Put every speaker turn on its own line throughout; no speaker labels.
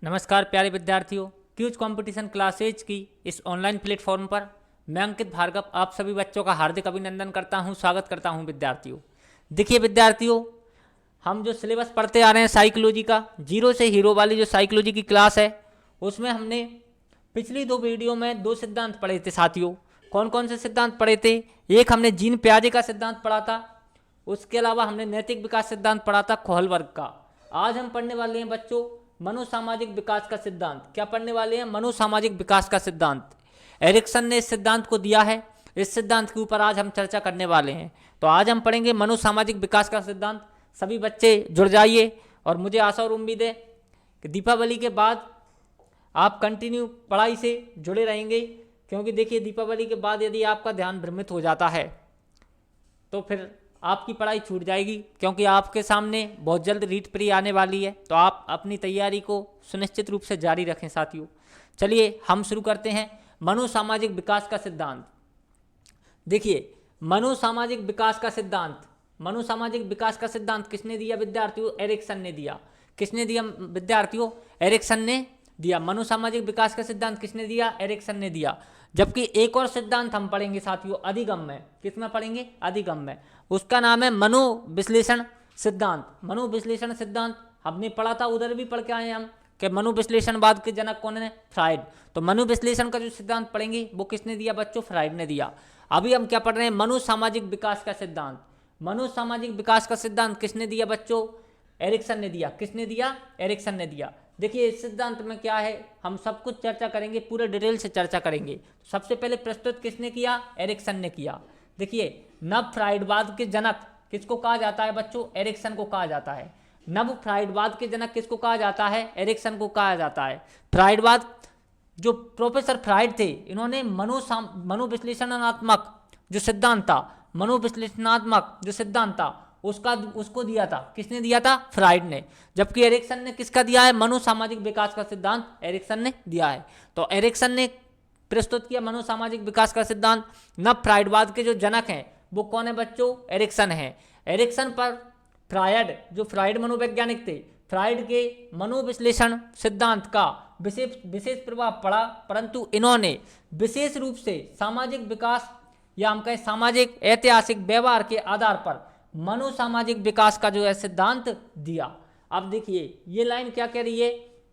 नमस्कार प्यारे विद्यार्थियों, क्यूज कंपटीशन क्लासेज की इस ऑनलाइन प्लेटफॉर्म पर मैं अंकित भार्गव आप सभी बच्चों का हार्दिक अभिनंदन करता हूं, स्वागत करता हूं विद्यार्थियों। देखिए विद्यार्थियों, हम जो सिलेबस पढ़ते आ रहे हैं साइकोलॉजी का, जीरो से हीरो वाली जो साइकोलॉजी की क्लास है, उसमें हमने पिछली दो वीडियो में दो सिद्धांत पढ़े थे साथियों। कौन कौन से सिद्धांत पढ़े थे? एक हमने जीन पियाजे का सिद्धांत पढ़ा था, उसके अलावा हमने नैतिक विकास सिद्धांत पढ़ा था कोहलबर्ग का। आज हम पढ़ने वाले हैं बच्चों मनोसामाजिक विकास का सिद्धांत। क्या पढ़ने वाले हैं? मनोसामाजिक विकास का सिद्धांत। एरिक्सन ने इस सिद्धांत को दिया है, इस सिद्धांत के ऊपर आज हम चर्चा करने वाले हैं। तो आज हम पढ़ेंगे मनोसामाजिक विकास का सिद्धांत। सभी बच्चे जुड़ जाइए और मुझे आशा और उम्मीद है कि दीपावली के बाद आप कंटिन्यू पढ़ाई से जुड़े रहेंगे, क्योंकि देखिए दीपावली के बाद यदि आपका ध्यान भ्रमित हो जाता है तो फिर आपकी पढ़ाई छूट जाएगी, क्योंकि आपके सामने बहुत जल्द रीट प्री आने वाली है। तो आप अपनी तैयारी को सुनिश्चित रूप से जारी रखें साथियों। चलिए हम शुरू करते हैं मनोसामाजिक विकास का सिद्धांत। देखिए मनोसामाजिक विकास का सिद्धांत, मनोसामाजिक विकास का सिद्धांत किसने दिया विद्यार्थियों? एरिक्सन ने दिया। किसने दिया विद्यार्थियों? एरिक्सन ने दिया। मनोसामाजिक विकास का सिद्धांत किसने दिया? एरिक्सन ने दिया। जबकि एक और सिद्धांत हम पढ़ेंगे साथियों अधिगम में। किसमें पढ़ेंगे? अधिगम में। उसका नाम है मनोविश्लेषण सिद्धांत। मनोविश्लेषण सिद्धांत हमने पढ़ा था, उधर भी पढ़ के आए हम कि मनोविश्लेषणवाद के जनक कौन है? फ्राइड। तो मनोविश्लेषण का जो सिद्धांत पढ़ेंगे वो किसने दिया बच्चों? फ्राइड ने दिया। अभी हम क्या पढ़ रहे हैं? मनोसामाजिक विकास का सिद्धांत। मनोसामाजिक विकास का सिद्धांत किसने दिया बच्चों? एरिक्सन ने दिया। किसने दिया? एरिक्सन ने दिया। देखिए इस सिद्धांत में क्या है, हम सब कुछ चर्चा करेंगे, पूरे डिटेल से चर्चा करेंगे। सबसे पहले प्रस्तुत किसने किया? एरिक्सन ने किया। देखिए नव फ्राइडवाद के जनक किसको कहा जाता है बच्चों? एरिक्सन को कहा जाता है। नव फ्राइडवाद के जनक किसको कहा जाता है? एरिक्सन को कहा जाता है। फ्राइडवाद जो प्रोफेसर फ्राइड थे, इन्होंने मनोविश्लेषणात्मक जो सिद्धांत था, मनोविश्लेषणात्मक जो सिद्धांत था उसको दिया था। किसने दिया था? फ्राइड ने। जबकि एरिक्सन ने किसका दिया है? मनोसामाजिक विकास का सिद्धांत एरिक्सन ने दिया है। तो एरिक्सन ने प्रस्तुत किया मनोसामाजिक विकास का सिद्धांत। नव फ्राइडवाद के जो जनक हैं वो कौन है बच्चों? एरिक्सन है। एरिक्सन पर फ्रायड, जो फ्राइड मनोवैज्ञानिक थे, फ्राइड के मनोविश्लेषण सिद्धांत का विशेष प्रभाव पड़ा, परंतु इन्होंने विशेष रूप से सामाजिक विकास या हम कहें सामाजिक ऐतिहासिक व्यवहार के आधार पर मनोसामाजिक विकास का जो है सिद्धांत दिया। अब देखिए ये लाइन क्या कह रही है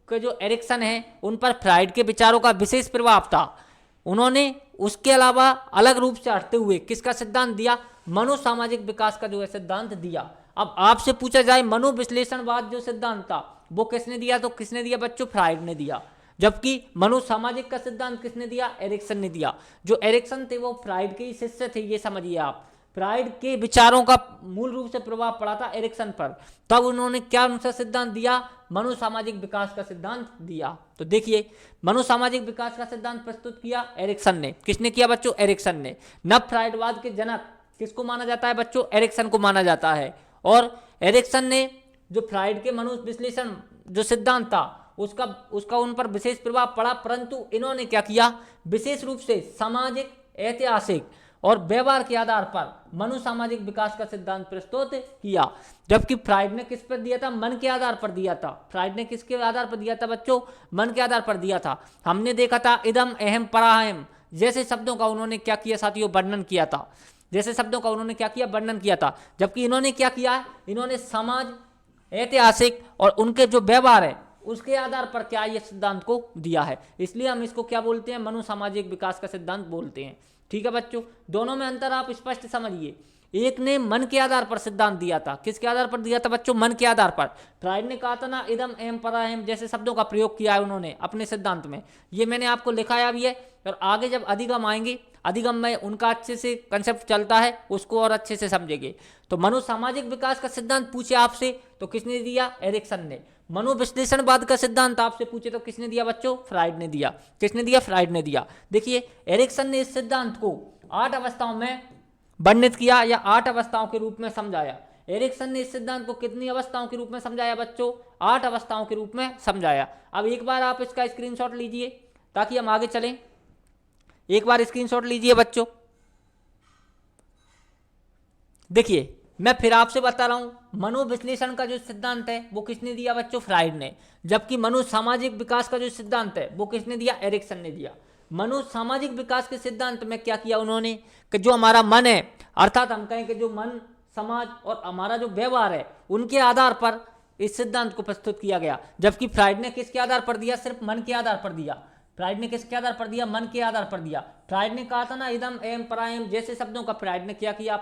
कि जो एरिक्सन है उन पर फ्राइड के विचारों का विशेष प्रभाव था। उन्होंने उसके अलावा अलग रूप से हटते हुए किसका सिद्धांत दिया? मनोसामाजिक विकास का जो है सिद्धांत दिया। अब आपसे पूछा जाए मनोविश्लेषणवाद जो सिद्धांत था वो किसने दिया? तो किसने दिया बच्चों? फ्राइड ने दिया। जबकि मनोसामाजिक का सिद्धांत किसने दिया? एरिक्सन ने दिया। जो एरिक्सन थे वो फ्राइड के ही शिष्य थे, ये समझिए आप। फ्राइड के विचारों का मूल रूप से प्रभाव पड़ा था एरिक्सन पर, तब उन्होंने क्या उनका सिद्धांत दिया? मनोसामाजिक विकास का सिद्धांत दिया। तो देखिए मनोसामाजिक विकास का सिद्धांत प्रस्तुत किया एरिक्सन ने। किसने किया बच्चों? एरिक्सन ने। नव फ्राइडवाद के जनक किसको माना जाता है बच्चों? एरिक्सन को माना जाता है। और एरिक्सन ने जो फ्राइड के मनोविश्लेषण जो सिद्धांत था उसका उन पर विशेष प्रभाव पड़ा, परंतु इन्होंने क्या किया? विशेष रूप से सामाजिक, ऐतिहासिक और व्यवहार के आधार पर मनोसामाजिक विकास का सिद्धांत प्रस्तुत किया। जबकि फ्राइड ने किस पर दिया था? मन के आधार पर दिया था। फ्राइड ने किसके आधार पर दिया था बच्चों? मन के आधार पर दिया था। हमने देखा था इदम अहम पराहम जैसे शब्दों का उन्होंने क्या किया साथियों? वर्णन किया था। जैसे शब्दों का उन्होंने क्या किया? वर्णन किया था। जबकि इन्होंने क्या किया? इन्होंने समाज, ऐतिहासिक और उनके जो व्यवहार है उसके आधार पर क्या ये सिद्धांत को दिया है। इसलिए हम इसको क्या बोलते हैं? मनोसामाजिक विकास का सिद्धांत बोलते हैं। ठीक है बच्चों, दोनों में अंतर आप स्पष्ट समझिए। एक ने मन के आधार पर सिद्धांत दिया था। किसके आधार पर दिया था बच्चों? मन के आधार पर। फ्राइड ने कहा था ना इदम एम पराहम जैसे शब्दों का प्रयोग किया है उन्होंने अपने सिद्धांत में। ये मैंने आपको लिखाया भी है, और आगे जब अधिगम आएंगे, अधिगम में उनका अच्छे से कंसेप्ट चलता है, उसको और अच्छे से समझेंगे। तो मनोसामाजिक विकास का सिद्धांत पूछे आपसे तो किसने दिया? एरिक्सन ने। मनोविश्लेषणवाद का सिद्धांत आपसे पूछे तो किसने दिया बच्चों? फ्राइड ने दिया। किसने दिया? फ्राइड ने दिया। देखिए एरिक्सन ने इस सिद्धांत को 8 अवस्थाओं में वर्णित किया या 8 अवस्थाओं के रूप में समझाया। एरिक्सन ने इस सिद्धांत को कितनी अवस्थाओं के रूप में समझाया बच्चों? 8 अवस्थाओं के रूप में समझाया। अब एक बार आप इसका स्क्रीनशॉट लीजिए ताकि हम आगे चलें। एक बार स्क्रीनशॉट लीजिए बच्चों। देखिए मैं फिर आपसे बता रहा हूं मनोविश्लेषण का जो सिद्धांत है वो किसने दिया बच्चों? फ्राइड ने। जबकि मनोसामाजिक विकास का जो सिद्धांत है वो किसने दिया? एरिक्सन ने दिया। मनोसामाजिक विकास के सिद्धांत में क्या किया उन्होंने कि जो हमारा मन है, अर्थात हम कहें कि जो मन, समाज और हमारा जो व्यवहार है, उनके आधार पर इस सिद्धांत को प्रस्तुत किया गया। जबकि फ्राइड ने किसके आधार पर दिया? सिर्फ मन के आधार पर दिया। फ्राइड ने किसके आधार पर दिया? मन के आधार पर दिया। फ्राइड ने कहा था ना, इदम एवं परायम जैसे शब्दों का फ्राइड ने क्या किया?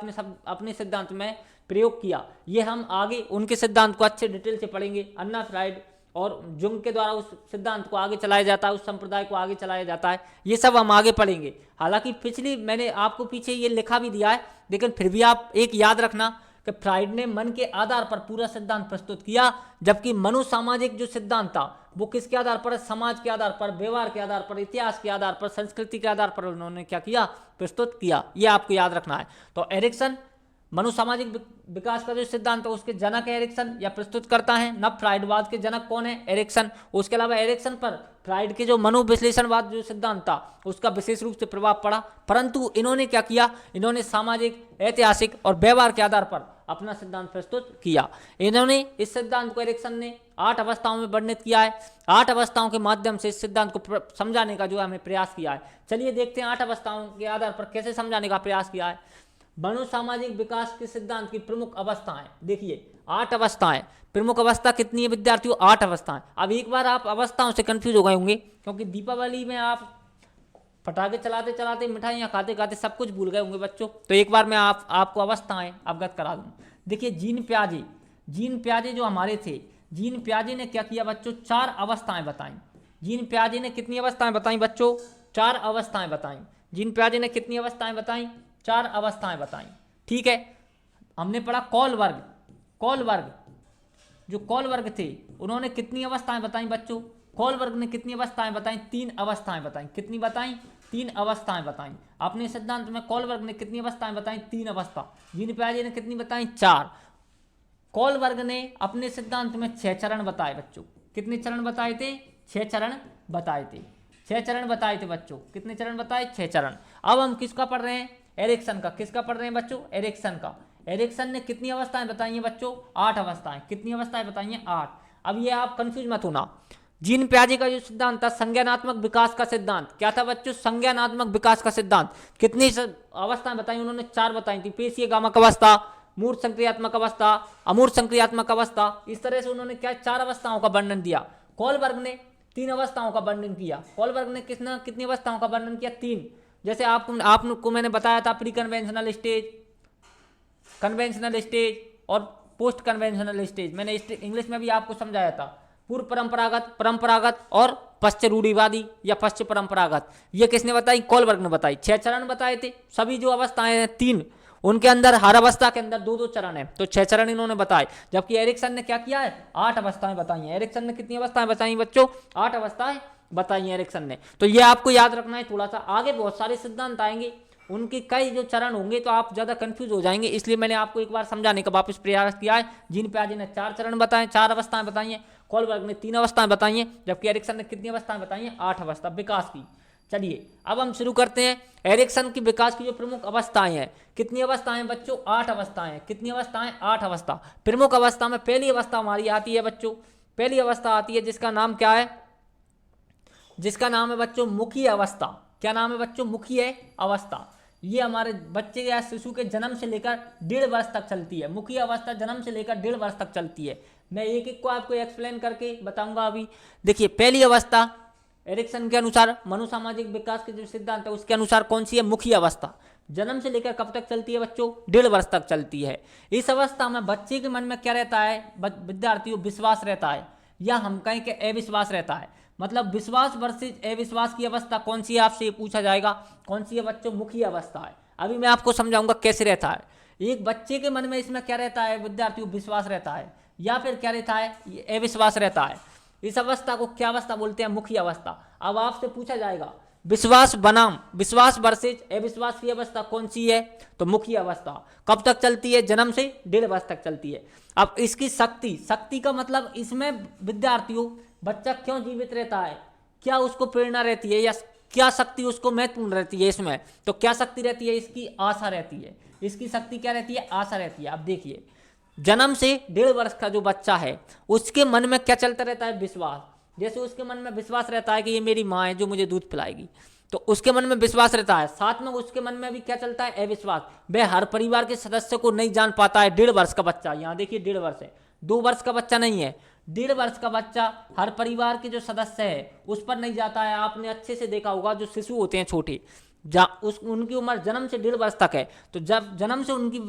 अपने सिद्धांत में प्रयोग किया। ये हम आगे उनके सिद्धांत को अच्छे डिटेल से पढ़ेंगे। अन्ना फ्राइड और जुंग के द्वारा उस सिद्धांत को आगे चलाया जाता है, उस संप्रदाय को आगे चलाया जाता है, ये सब हम आगे पढ़ेंगे। हालांकि पिछली मैंने आपको पीछे ये लिखा भी दिया है, लेकिन फिर भी आप एक याद रखना कि फ्राइड ने मन के आधार पर पूरा सिद्धांत प्रस्तुत किया, जबकि मनोसामाजिक जो सिद्धांत था वो किसके आधार पर? समाज के आधार पर, व्यवहार के आधार पर, इतिहास के आधार पर, संस्कृति के आधार पर उन्होंने क्या किया? प्रस्तुत किया। ये आपको याद रखना है। तो एरिक्सन मनोसामाजिक विकास का जो सिद्धांत है उसके जनक है एरिक्सन, या प्रस्तुत करता है न। फ्राइडवाद के जनक कौन है? एरिक्सन। उसके अलावा एरिक्सन पर फ्राइड के जो मनोविश्लेषणवाद जो सिद्धांत था उसका विशेष रूप से प्रभाव पड़ा, परंतु इन्होंने क्या किया? इन्होंने सामाजिक, ऐतिहासिक और व्यवहार के आधार पर अपना सिद्धांत प्रस्तुत किया। इन्होंने इस सिद्धांत को एरिक्सन ने 8 अवस्थाओं में वर्णित किया है। 8 अवस्थाओं के माध्यम से इस सिद्धांत को समझाने का जो हमें प्रयास किया है। चलिए देखते हैं 8 अवस्थाओं के आधार पर कैसे समझाने का प्रयास किया है। मनोसामाजिक विकास के सिद्धांत की प्रमुख अवस्थाएं देखिए, 8 अवस्थाएं। प्रमुख अवस्था कितनी है विद्यार्थियों? 8 अवस्थाएं। अब एक बार आप अवस्थाओं से कंफ्यूज हो गए होंगे, क्योंकि दीपावली में आप पटाखे चलाते चलाते, मिठाइयाँ खाते खाते सब कुछ भूल गए होंगे बच्चों। तो एक बार मैं आपको अवस्थाएं अवगत करा दूं। देखिए, जीन प्याजे जो हमारे थे, जीन प्याजे ने क्या किया बच्चों? 4 अवस्थाएं बताई। जीन प्याजे ने कितनी अवस्थाएं बताई बच्चों? 4 अवस्थाएं बताई। जीन प्याजे ने कितनी अवस्थाएं बताई? 4 अवस्थाएं बताई। ठीक है, हमने पढ़ा कॉल वर्ग। जो कॉल वर्ग थे उन्होंने कितनी अवस्थाएं बताई बच्चों? कॉल वर्ग ने कितनी अवस्थाएं बताई? 3 अवस्थाएं बताई। कितनी बताई? 3 अवस्थाएं बताई। अपने सिद्धांत में कॉल वर्ग ने कितनी अवस्थाएं बताई? 3 अवस्था। जीन प्याजे ने कितनी बताई? 4। कॉल वर्ग ने अपने सिद्धांत में 6 चरण बताए बच्चों। कितने चरण बताए थे? 6 चरण बताए थे। 6 चरण बताए थे बच्चों। कितने चरण बताए? 6 चरण। अब हम किसका पढ़ रहे हैं? एरिक्सन का। किसका पढ़ रहे हैं बच्चों? एरिक्सन का। एरिक्सन ने कितनी अवस्थाएं बताई हैं बच्चों? 8 अवस्थाएं। कितनी अवस्थाएं बताई हैं? 8। अब ये आप कंफ्यूज मत होना। जीन प्याजे का जो सिद्धांत था, संज्ञानात्मक विकास का सिद्धांत, क्या था बच्चों? संज्ञानात्मक विकास का सिद्धांत। कितनी अवस्थाएं बताई उन्होंने? 4 बताई थी। पेशीय गामक अवस्था, मूर्त संक्रियात्मक अवस्था, अमूर्त संक्रियात्मक अवस्था। इस तरह से उन्होंने क्या 4 अवस्थाओं का वर्णन दिया। कॉल वर्ग ने 3 अवस्थाओं का वर्णन किया। कॉल वर्ग ने कितनी अवस्थाओं का वर्णन किया? 3। जैसे आपको मैंने बताया था, pre conventional stage, conventional stage और पोस्ट कन्वेंशनल स्टेज। मैंने इंग्लिश में भी आपको समझाया था। पूर्व परंपरागत, परंपरागत और पश्च रूढ़िवादी या पश्च परंपरागत। ये किसने बताई? कॉल वर्ग ने बताई। 6 चरण बताए थे। सभी जो अवस्थाएं हैं 3, उनके अंदर हर अवस्था के अंदर 2-2 चरण है, तो 6 चरण इन्होंने बताए। जबकि एरिक्सन ने क्या किया है? 8 अवस्थाएं बताई हैं। एरिक्सन ने कितनी अवस्थाएं बताई बच्चों? 8 अवस्थाएं बताई हैं एरिक्सन ने। तो ये आपको याद रखना है। थोड़ा सा आगे बहुत सारे सिद्धांत आएंगे, उनके कई जो चरण होंगे तो आप ज़्यादा कंफ्यूज हो जाएंगे, इसलिए मैंने आपको एक बार समझाने का वापस प्रयास किया है। जीन प्याजे ने 4 चरण बताए, 4 अवस्थाएं बताई हैं। कॉल वर्ग ने 3 अवस्थाएं बताई हैं, जबकि एरिक्सन ने कितनी अवस्थाएं बताई हैं? 8 अवस्था विकास की। चलिए अब हम शुरू करते हैं। एरिक्सन की विकास की जो प्रमुख अवस्थाएं हैं, कितनी अवस्थाएं बच्चों? 8 अवस्थाएं। कितनी अवस्थाएं? 8 अवस्था। प्रमुख अवस्था में पहली अवस्था हमारी आती है बच्चों, पहली अवस्था आती है जिसका नाम क्या है? जिसका नाम है बच्चों मुखी अवस्था। क्या नाम है बच्चों? मुखी अवस्था। ये हमारे बच्चे या शिशु के जन्म से लेकर 1.5 वर्ष तक चलती है। मुखी अवस्था जन्म से लेकर 1.5 वर्ष तक चलती है। मैं एक एक को आपको एक्सप्लेन करके बताऊंगा अभी। देखिए, पहली अवस्था एरिक्सन के अनुसार, मनोसामाजिक विकास के जो सिद्धांत है उसके अनुसार कौन सी है? मुखी अवस्था। जन्म से लेकर कब तक चलती है बच्चों? 1.5 वर्ष तक चलती है। इस अवस्था में बच्चे के मन में क्या रहता है? विद्यार्थियों, विश्वास रहता है, या हम कहें कि अविश्वास रहता है। मतलब विश्वास वर्सेज अविश्वास की अवस्था कौन सी है? आपसे ये पूछा जाएगा। कौन सी है बच्चों? मुखी अवस्था है। अभी मैं आपको समझाऊंगा कैसे रहता है। एक बच्चे के मन में इसमें क्या रहता है विद्यार्थियों? विश्वास रहता है, या फिर क्या रहता है? अविश्वास रहता है। इस अवस्था को क्या अवस्था बोलते हैं? मुखी अवस्था। अब आपसे पूछा जाएगा विश्वास बनाम विश्वास वर्सेज अविश्वास की अवस्था कौन सी है? तो मुखी अवस्था। कब तक चलती है? जन्म से 1.5 वर्ष तक चलती है। अब इसकी शक्ति का मतलब, इसमें विद्यार्थियों बच्चा क्यों जीवित रहता है? क्या उसको प्रेरणा रहती है, या क्या शक्ति उसको महत्वपूर्ण रहती है इसमें? तो क्या शक्ति रहती है? इसकी आशा रहती है। इसकी शक्ति क्या रहती है? आशा रहती है। अब देखिए, जन्म से 1.5 वर्ष का जो बच्चा है उसके मन में क्या चलता रहता है? विश्वास। जैसे उसके मन में विश्वास रहता है कि ये मेरी माँ है जो मुझे दूध पिलाएगी, तो उसके मन में विश्वास रहता है। साथ में उसके मन में भी क्या चलता है? अविश्वास। वह हर परिवार के सदस्य को नहीं जान पाता है। 1.5 वर्ष का बच्चा, यहाँ देखिए 1.5 वर्ष है, 2 वर्ष का बच्चा नहीं है, 1.5 वर्ष का बच्चा हर परिवार के जो सदस्य है उस पर नहीं जाता है। आपने अच्छे से देखा होगा, जो शिशु होते हैं छोटे, उनकी उम्र जन्म से 1.5 वर्ष तक है, तो जब जन्म से उनकी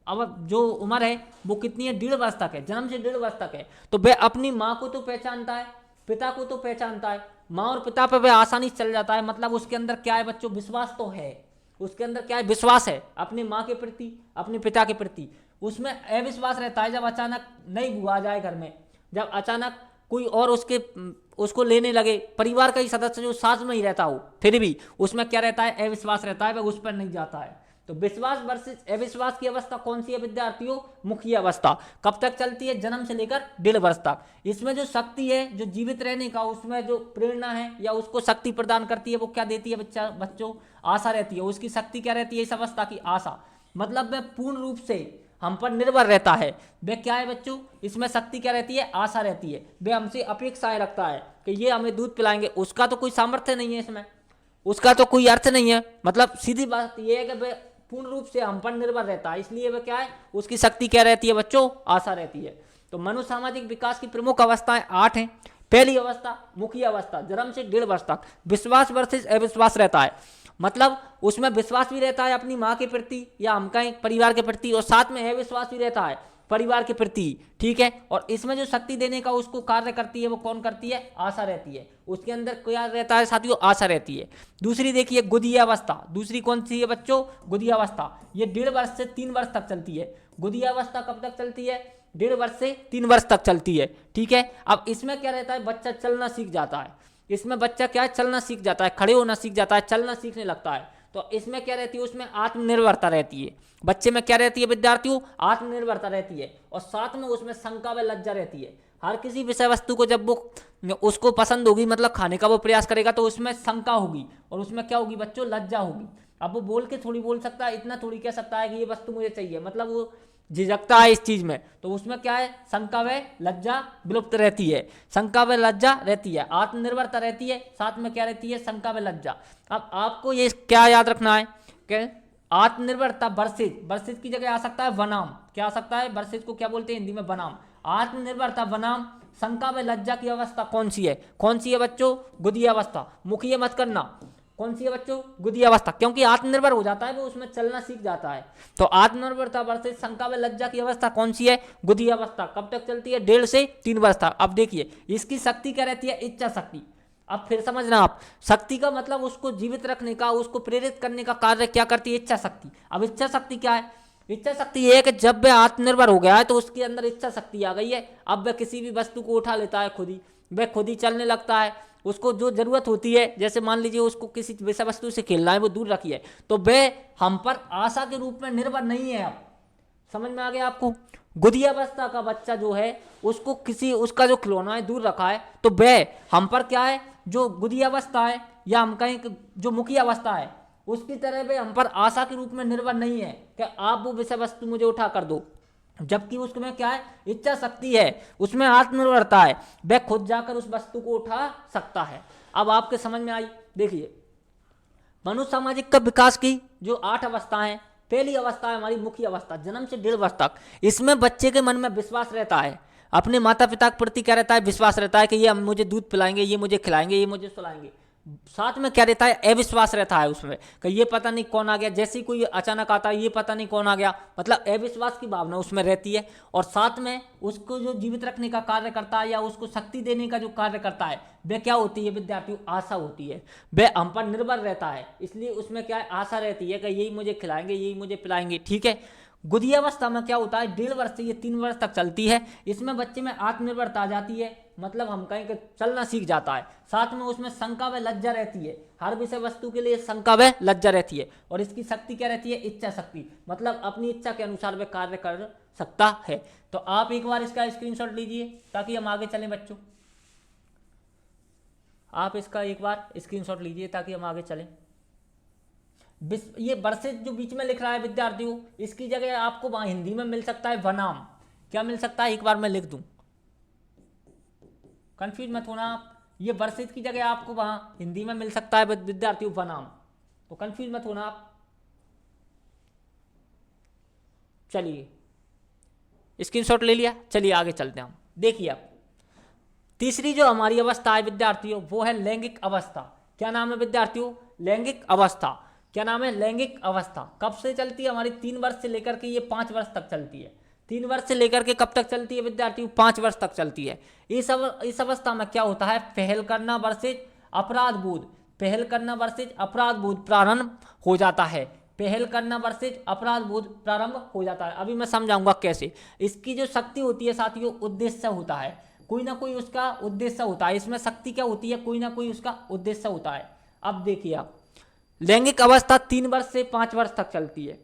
अब जो उम्र है वो कितनी है? 1.5 वर्ष तक है, जन्म से 1.5 वर्ष तक है। तो वह अपनी माँ को तो पहचानता है, पिता को तो पहचानता है, माँ और पिता पर वह आसानी से चल जाता है। मतलब उसके अंदर क्या है बच्चों? विश्वास तो है। उसके अंदर क्या है? विश्वास है अपनी माँ के प्रति, अपने पिता के प्रति। उसमें अविश्वास रहता है जब अचानक नई बुआ आ जाए घर में, जब अचानक कोई और उसको लेने लगे, परिवार का ही सदस्य जो साथ में ही रहता हो, फिर भी उसमें क्या रहता है? अविश्वास रहता है, वह उस पर नहीं जाता है। तो विश्वास वर्सेस अविश्वास की अवस्था कौन सी है विद्यार्थियों? मुख्य अवस्था। कब तक चलती है? जन्म से लेकर 1.5 वर्ष तक। इसमें जो शक्ति है, जो जीवित रहने का, उसमें जो प्रेरणा है या उसको शक्ति प्रदान करती है, वो क्या देती है बच्चों? आशा रहती है। उसकी शक्ति क्या रहती है इस अवस्था की? आशा। मतलब वह पूर्ण रूप से हम पर निर्भर रहता है। वह क्या है बच्चों? इसमें शक्ति क्या रहती है? आशा रहती है। वह हमसे अपेक्षाएं रखता है कि ये हमें दूध पिलाएंगे। उसका तो कोई सामर्थ्य नहीं है इसमें, उसका तो कोई अर्थ नहीं है। मतलब सीधी बात यह है कि वह पूर्ण रूप से हम पर निर्भर रहता है, इसलिए वह क्या है? उसकी शक्ति क्या रहती है बच्चों? आशा रहती है। तो मनोसामाजिक विकास की प्रमुख अवस्थाएं 8 हैं। पहली अवस्था मुख्य अवस्था, जन्म से 1.5 वर्ष तक। विश्वास वर्सेस अविश्वास रहता है। मतलब उसमें विश्वास भी रहता है अपनी माँ के प्रति या हम कहें परिवार के प्रति, और साथ में अविश्वास भी रहता है परिवार के प्रति। ठीक है, और इसमें जो शक्ति देने का उसको कार्य करती है वो कौन करती है? आशा रहती है। उसके अंदर क्या रहता है साथियों? आशा रहती है। दूसरी देखिए गुदीय अवस्था। दूसरी कौन सी है बच्चों? गुदीय अवस्था। ये 1.5 वर्ष से 3 वर्ष तक चलती है। गुदीय अवस्था कब तक चलती है? 1.5 वर्ष से 3 वर्ष तक चलती है। ठीक है, अब इसमें क्या रहता है? बच्चा चलना सीख जाता है। इसमें बच्चा क्या है? चलना सीख जाता है, खड़े होना सीख जाता है, चलना सीखने लगता है। तो इसमें क्या रहती है? उसमें आत्मनिर्भरता रहती है। बच्चे में क्या रहती है विद्यार्थियों? आत्मनिर्भरता रहती है। और साथ में उसमें शंका व लज्जा रहती है। हर किसी विषय वस्तु को जब वो उसको पसंद होगी, मतलब खाने का वो प्रयास करेगा, तो उसमें शंका होगी और उसमें क्या होगी बच्चों? लज्जा होगी। अब वो बोल के थोड़ी बोल सकता है, इतना थोड़ी कह सकता है कि ये वस्तु मुझे चाहिए, मतलब वो झिझकता है इस चीज में। तो उसमें क्या है? शंका व लज्जा विलुप्त रहती है। शंका व लज्जा रहती है, आत्मनिर्भरता रहती है, साथ में क्या रहती है? शंका व लज्जा। अब आपको ये क्या याद रखना है कि आत्मनिर्भरता वर्सेज, वर्सेज की जगह आ सकता है बनाम। क्या आ सकता है? वर्सेज को क्या बोलते हैं हिंदी में? बनाम। आत्मनिर्भरता बनाम शंका व लज्जा की अवस्था कौन सी है? कौन सी है बच्चों? गुदीय अवस्था। मुखिए मत करना। कौन सी है बच्चों? गुदीय अवस्था। क्योंकि आत्मनिर्भर हो जाता है वो, उसमें चलना सीख जाता है। तो आत्मनिर्भरता वर्सेज शंका व लज्जा की अवस्था कौन सी है? गुदीय अवस्था। कब तक चलती है? 1.5 से 3 वर्ष तक। अब देखिए इसकी शक्ति क्या रहती है? इच्छा शक्ति। अब फिर समझना आप, शक्ति का मतलब उसको जीवित रखने का, उसको प्रेरित करने का कार्य क्या करती है? इच्छा शक्ति। अब इच्छा शक्ति क्या है? इच्छा शक्ति ये है कि जब वह आत्मनिर्भर हो गया है तो उसके अंदर इच्छा शक्ति आ गई है। अब वह किसी भी वस्तु को उठा लेता है खुद ही, वह खुद ही चलने लगता है। उसको जो जरूरत होती है, जैसे मान लीजिए उसको किसी विषय वस्तु से खेलना है, वो दूर रखी है, तो वह हम पर आशा के रूप में निर्भर नहीं है। अब समझ में आ गया आपको? गुदीय अवस्था का बच्चा जो है उसको किसी उसका जो खिलौना है दूर रखा है, तो वह हम पर क्या है? जो गुदीय अवस्था है या हम कहें कि जो मुखी अवस्था है उसकी तरह वे हम पर आशा के रूप में निर्भर नहीं है कि आप वो विषय वस्तु मुझे उठा कर दो। जबकि उसमें क्या है? इच्छा शक्ति है, उसमें आत्मनिर्भरता है, वह खुद जाकर उस वस्तु को उठा सकता है। अब आपके समझ में आई? देखिए मनोसामाजिक का विकास की जो 8 अवस्थाएं हैं। पहली अवस्था है हमारी मुख्य अवस्था, जन्म से 1.5 वर्ष तक। इसमें बच्चे के मन में विश्वास रहता है, अपने माता पिता के प्रति क्या रहता है? विश्वास रहता है कि ये मुझे दूध पिलाएंगे, ये मुझे खिलाएंगे, ये मुझे सुलाएंगे। साथ में क्या रहता है? अविश्वास रहता है उसमें कि ये पता नहीं कौन आ गया, जैसे ही कोई अचानक आता है ये पता नहीं कौन आ गया, मतलब अविश्वास की भावना उसमें रहती है। और साथ में उसको जो जीवित रखने का कार्य करता है या उसको शक्ति देने का जो कार्य करता है वह क्या होती है विद्यार्थियों? आशा होती है। वह हम पर निर्भर रहता है, इसलिए उसमें क्या है? आशा रहती है कि यही मुझे खिलाएंगे, यही मुझे पिलाएंगे। ठीक है, गुदीय अवस्था में क्या होता है? 1.5 वर्ष से ये 3 वर्ष तक चलती है। इसमें बच्चे में आत्मनिर्भरता आ जाती है, मतलब हम कहें कि चलना सीख जाता है। साथ में उसमें शंका व लज्जा रहती है, हर विषय वस्तु के लिए शंका व लज्जा रहती है। और इसकी शक्ति क्या रहती है? इच्छा शक्ति, मतलब अपनी इच्छा के अनुसार वह कार्य कर सकता है। तो आप एक बार इसका स्क्रीनशॉट लीजिए ताकि हम आगे चलें बच्चों। आप इसका एक बार स्क्रीनशॉट लीजिए ताकि हम आगे चलें। ये वर्सेज जो बीच में लिख रहा है विद्यार्थियों, इसकी जगह आपको वहां हिंदी में मिल सकता है बनाम। क्या मिल सकता है, एक बार मैं लिख दूं, कंफ्यूज मत होना आप, ये वर्षित की जगह आपको वहां हिंदी में मिल सकता है विद्यार्थी उपनाम, तो कंफ्यूज मत होना आप। चलिए स्क्रीनशॉट ले लिया, चलिए आगे चलते हैं हम। देखिए अब तीसरी जो हमारी अवस्था है विद्यार्थियों, वो है लैंगिक अवस्था। क्या नाम है विद्यार्थियों, लैंगिक अवस्था। क्या नाम है, लैंगिक अवस्था। कब से चलती है हमारी, 3 वर्ष से लेकर के ये 5 वर्ष तक चलती है। 3 वर्ष से लेकर के कब तक चलती है विद्यार्थियों, 5 वर्ष तक चलती है। इस अवस्था में क्या होता है, पहल करना वर्षिज अपराध बोध, पहल करना वर्षिज अपराध बोध प्रारंभ हो जाता है। पहल करना वर्षिज अपराध बोध प्रारंभ हो जाता है। अभी मैं समझाऊंगा कैसे। इसकी जो शक्ति होती है साथियों, उद्देश्य होता है, कोई ना कोई उसका उद्देश्य होता है। इसमें शक्ति क्या होती है, कोई ना कोई उसका उद्देश्य होता है। अब देखिए आप, लैंगिक अवस्था 3 वर्ष से 5 वर्ष तक चलती है।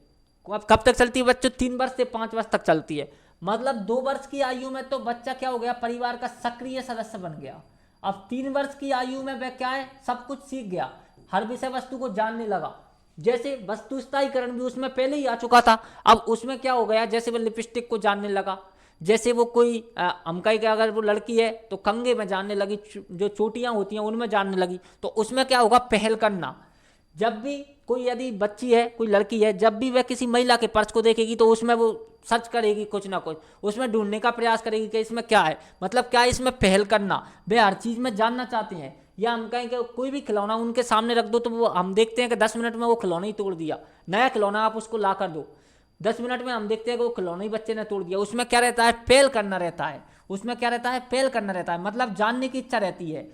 कब तक चलती है बच्चों, 3 वर्ष से 5 वर्ष तक चलती है। मतलब 2 वर्ष की आयु में तो बच्चा क्या हो गया, परिवार का सक्रिय सदस्य बन गया। अब 3 वर्ष की आयु में वह क्या है, सब कुछ सीख गया, हर विषय वस्तु को जानने लगा। जैसे वस्तुस्थायीकरण भी उसमें पहले ही आ चुका था, अब उसमें क्या हो गया, जैसे वो लिपस्टिक को जानने लगा, जैसे वो कोई हम कहीं का अगर वो लड़की है तो कंगे में जानने लगी, जो चोटियां होती हैं उनमें जानने लगी। तो उसमें क्या होगा, पहल करना। जब भी कोई यदि बच्ची है, कोई लड़की है, जब भी वह किसी महिला के पर्स को देखेगी तो उसमें वो सर्च करेगी, कुछ ना कुछ उसमें ढूंढने का प्रयास करेगी कि इसमें क्या है। मतलब क्या है, इसमें पहल करना, वे हर चीज़ में जानना चाहते हैं। या हम कहें कि कोई भी खिलौना उनके सामने रख दो तो वो, हम देखते हैं कि 10 मिनट में वो खिलौना ही तोड़ दिया। नया खिलौना आप उसको ला कर दो, 10 मिनट में हम देखते हैं कि वो खिलौना ही बच्चे ने तोड़ दिया। उसमें क्या रहता है, पहल करना रहता है। उसमें क्या रहता है, पहल करना रहता है, मतलब जानने की इच्छा रहती है।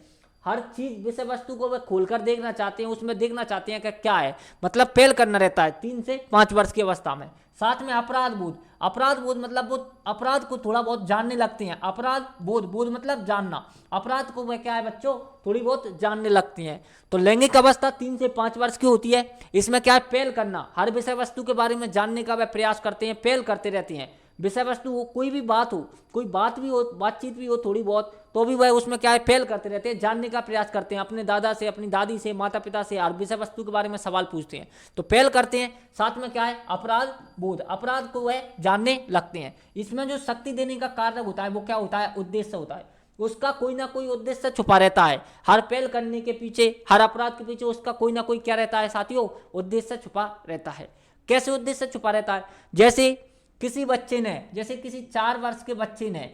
हर चीज विषय वस्तु को वे खोलकर देखना चाहते हैं, उसमें देखना चाहते हैं कि क्या है, मतलब पहल करना रहता है 3 से 5 वर्ष की अवस्था में। साथ में अपराध बोध, अपराध बोध मतलब वो अपराध को थोड़ा बहुत जानने लगते हैं। अपराध बोध, बोध मतलब जानना, अपराध को वह क्या है बच्चों, थोड़ी बहुत जानने लगती हैं। तो लैंगिक अवस्था 3 से 5 वर्ष की होती है। इसमें क्या है, पहल करना, हर विषय वस्तु के बारे में जानने का वह प्रयास करते हैं, पहल करते रहते हैं। विषय वस्तु हो, कोई भी बात हो, कोई बात भी हो, बातचीत भी हो थोड़ी बहुत, तो भी वह उसमें क्या है, पहल करते रहते हैं, जानने का प्रयास करते हैं। अपने दादा से, अपनी दादी से, माता पिता से हर विषय वस्तु के बारे में सवाल पूछते हैं, तो पहल करते हैं। साथ में क्या है, अपराध बोध, अपराध को वह जानने लगते हैं। इसमें जो शक्ति देने का कार्य होता है वो क्या होता है, उद्देश्य होता है। उसका कोई ना कोई उद्देश्य छुपा रहता है। हर पहल करने के पीछे, हर अपराध के पीछे उसका कोई ना कोई क्या रहता है साथियों, उद्देश्य छुपा रहता है। कैसे उद्देश्य छुपा रहता है, जैसे किसी बच्चे ने, जैसे किसी 4 वर्ष के बच्चे ने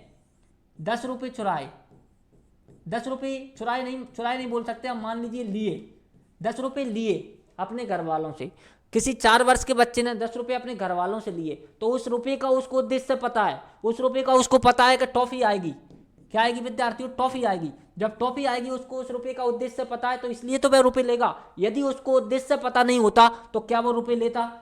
10 रुपये चुराए, 10 रुपये चुराए नहीं बोल सकते हम, मान लीजिए लिए, 10 रुपये लिए अपने घर वालों से। किसी 4 वर्ष के बच्चे ने 10 रुपये अपने घर वालों से लिए, तो उस रुपये का उसको उद्देश्य पता है, उस रुपये का उसको पता है कि टॉफी आएगी। क्या आएगी विद्यार्थियों, टॉफी आएगी। जब टॉफी आएगी उसको उस रुपये का उद्देश्य पता है, तो इसलिए तो वह रुपये लेगा। यदि उसको उद्देश्य पता नहीं होता तो क्या वो रुपये लेता,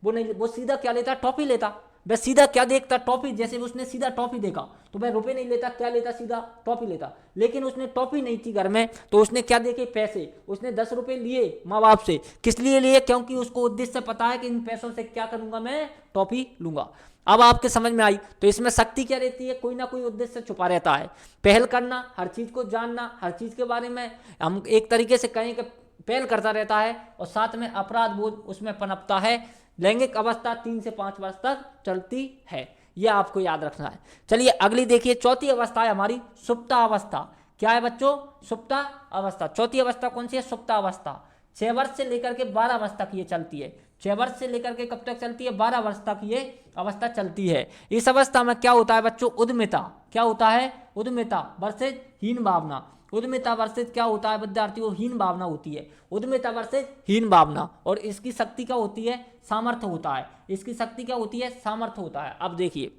वो नहीं, वो सीधा क्या लेता, टॉफी लेता। वह सीधा क्या देखता, टॉफी। जैसे उसने सीधा टॉफी देखा तो वह रुपए नहीं लेता, क्या लेता, सीधा टॉफी लेता। लेकिन उसने टॉफी नहीं थी घर में, तो उसने क्या देखे, पैसे। उसने 10 रुपए लिए माँ बाप से, किस लिए लिए, क्योंकि उसको उद्देश्य पता है कि इन पैसों से क्या करूंगा, मैं टॉफी लूंगा। अब आपके समझ में आई। तो इसमें शक्ति क्या रहती है, कोई ना कोई उद्देश्य छुपा रहता है। पहल करना, हर चीज को जानना, हर चीज के बारे में हम एक तरीके से कहें कि पहल करता रहता है, और साथ में अपराध बोध उसमें पनपता है। लैंगिक अवस्था 3 से 5 वर्ष तक चलती है, यह आपको याद रखना है। चलिए अगली देखिए, चौथी अवस्था है हमारी सुप्ता अवस्था। क्या है बच्चों, सुप्ता अवस्था। चौथी अवस्था कौन सी है, सुप्ता अवस्था। 6 वर्ष से लेकर के 12 वर्ष तक ये चलती है। 6 वर्ष से लेकर के कब तक चलती है, 12 वर्ष तक ये अवस्था चलती है। इस अवस्था में क्या होता है बच्चों, उद्यमिता। क्या होता है, उद्यमिता वर्सेज हीन भावना। उद्यमिता वर्सेज क्या होता है विद्यार्थियों, हीन भावना होती है। उद्यमिता वर्सेज हीन भावना, और इसकी शक्ति क्या होती है, सामर्थ्य होता है। इसकी शक्ति क्या होती है, सामर्थ्य होता है। अब देखिए,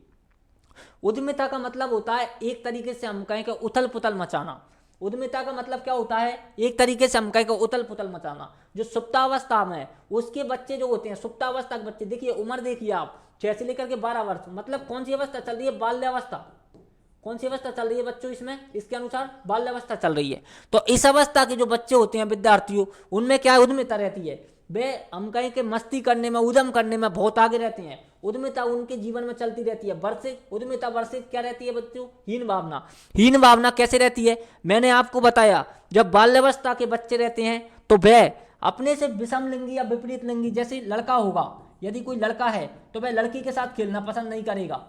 उद्यमिता का मतलब होता है एक तरीके से हम कहें कि उथल पुथल मचाना। उद्यमिता का मतलब क्या होता है, एक तरीके से हम कहें कि उथल पुथल मचाना। जो सुप्तावस्था में है उसके बच्चे जो होते हैं, सुप्तावस्था के बच्चे, देखिए उम्र देखिए आप, 6 से लेकर के 12 वर्ष, मतलब कौन सी अवस्था चल रही है, बाल्यावस्था। कौन सी अवस्था चल रही है बच्चों, इसमें इसके अनुसार बाल्यावस्था चल रही है। तो इस अवस्था के जो बच्चे होते हैं विद्यार्थियों, उनमें क्या है, उद्यमिता रहती है। वे हम कहें कि मस्ती करने में, उद्यम करने में बहुत आगे रहते हैं। उद्यमिता उनके जीवन में चलती रहती है। वर्षित उद्यमिता, वर्षित क्या रहती है बच्चों, हीन भावना। हीन भावना कैसे रहती है, मैंने आपको बताया, जब बाल्यावस्था के बच्चे रहते हैं तो वह अपने से विषम लिंगी या विपरीत लिंगी, जैसे लड़का होगा, यदि कोई लड़का है तो वह लड़की के साथ खेलना पसंद नहीं करेगा।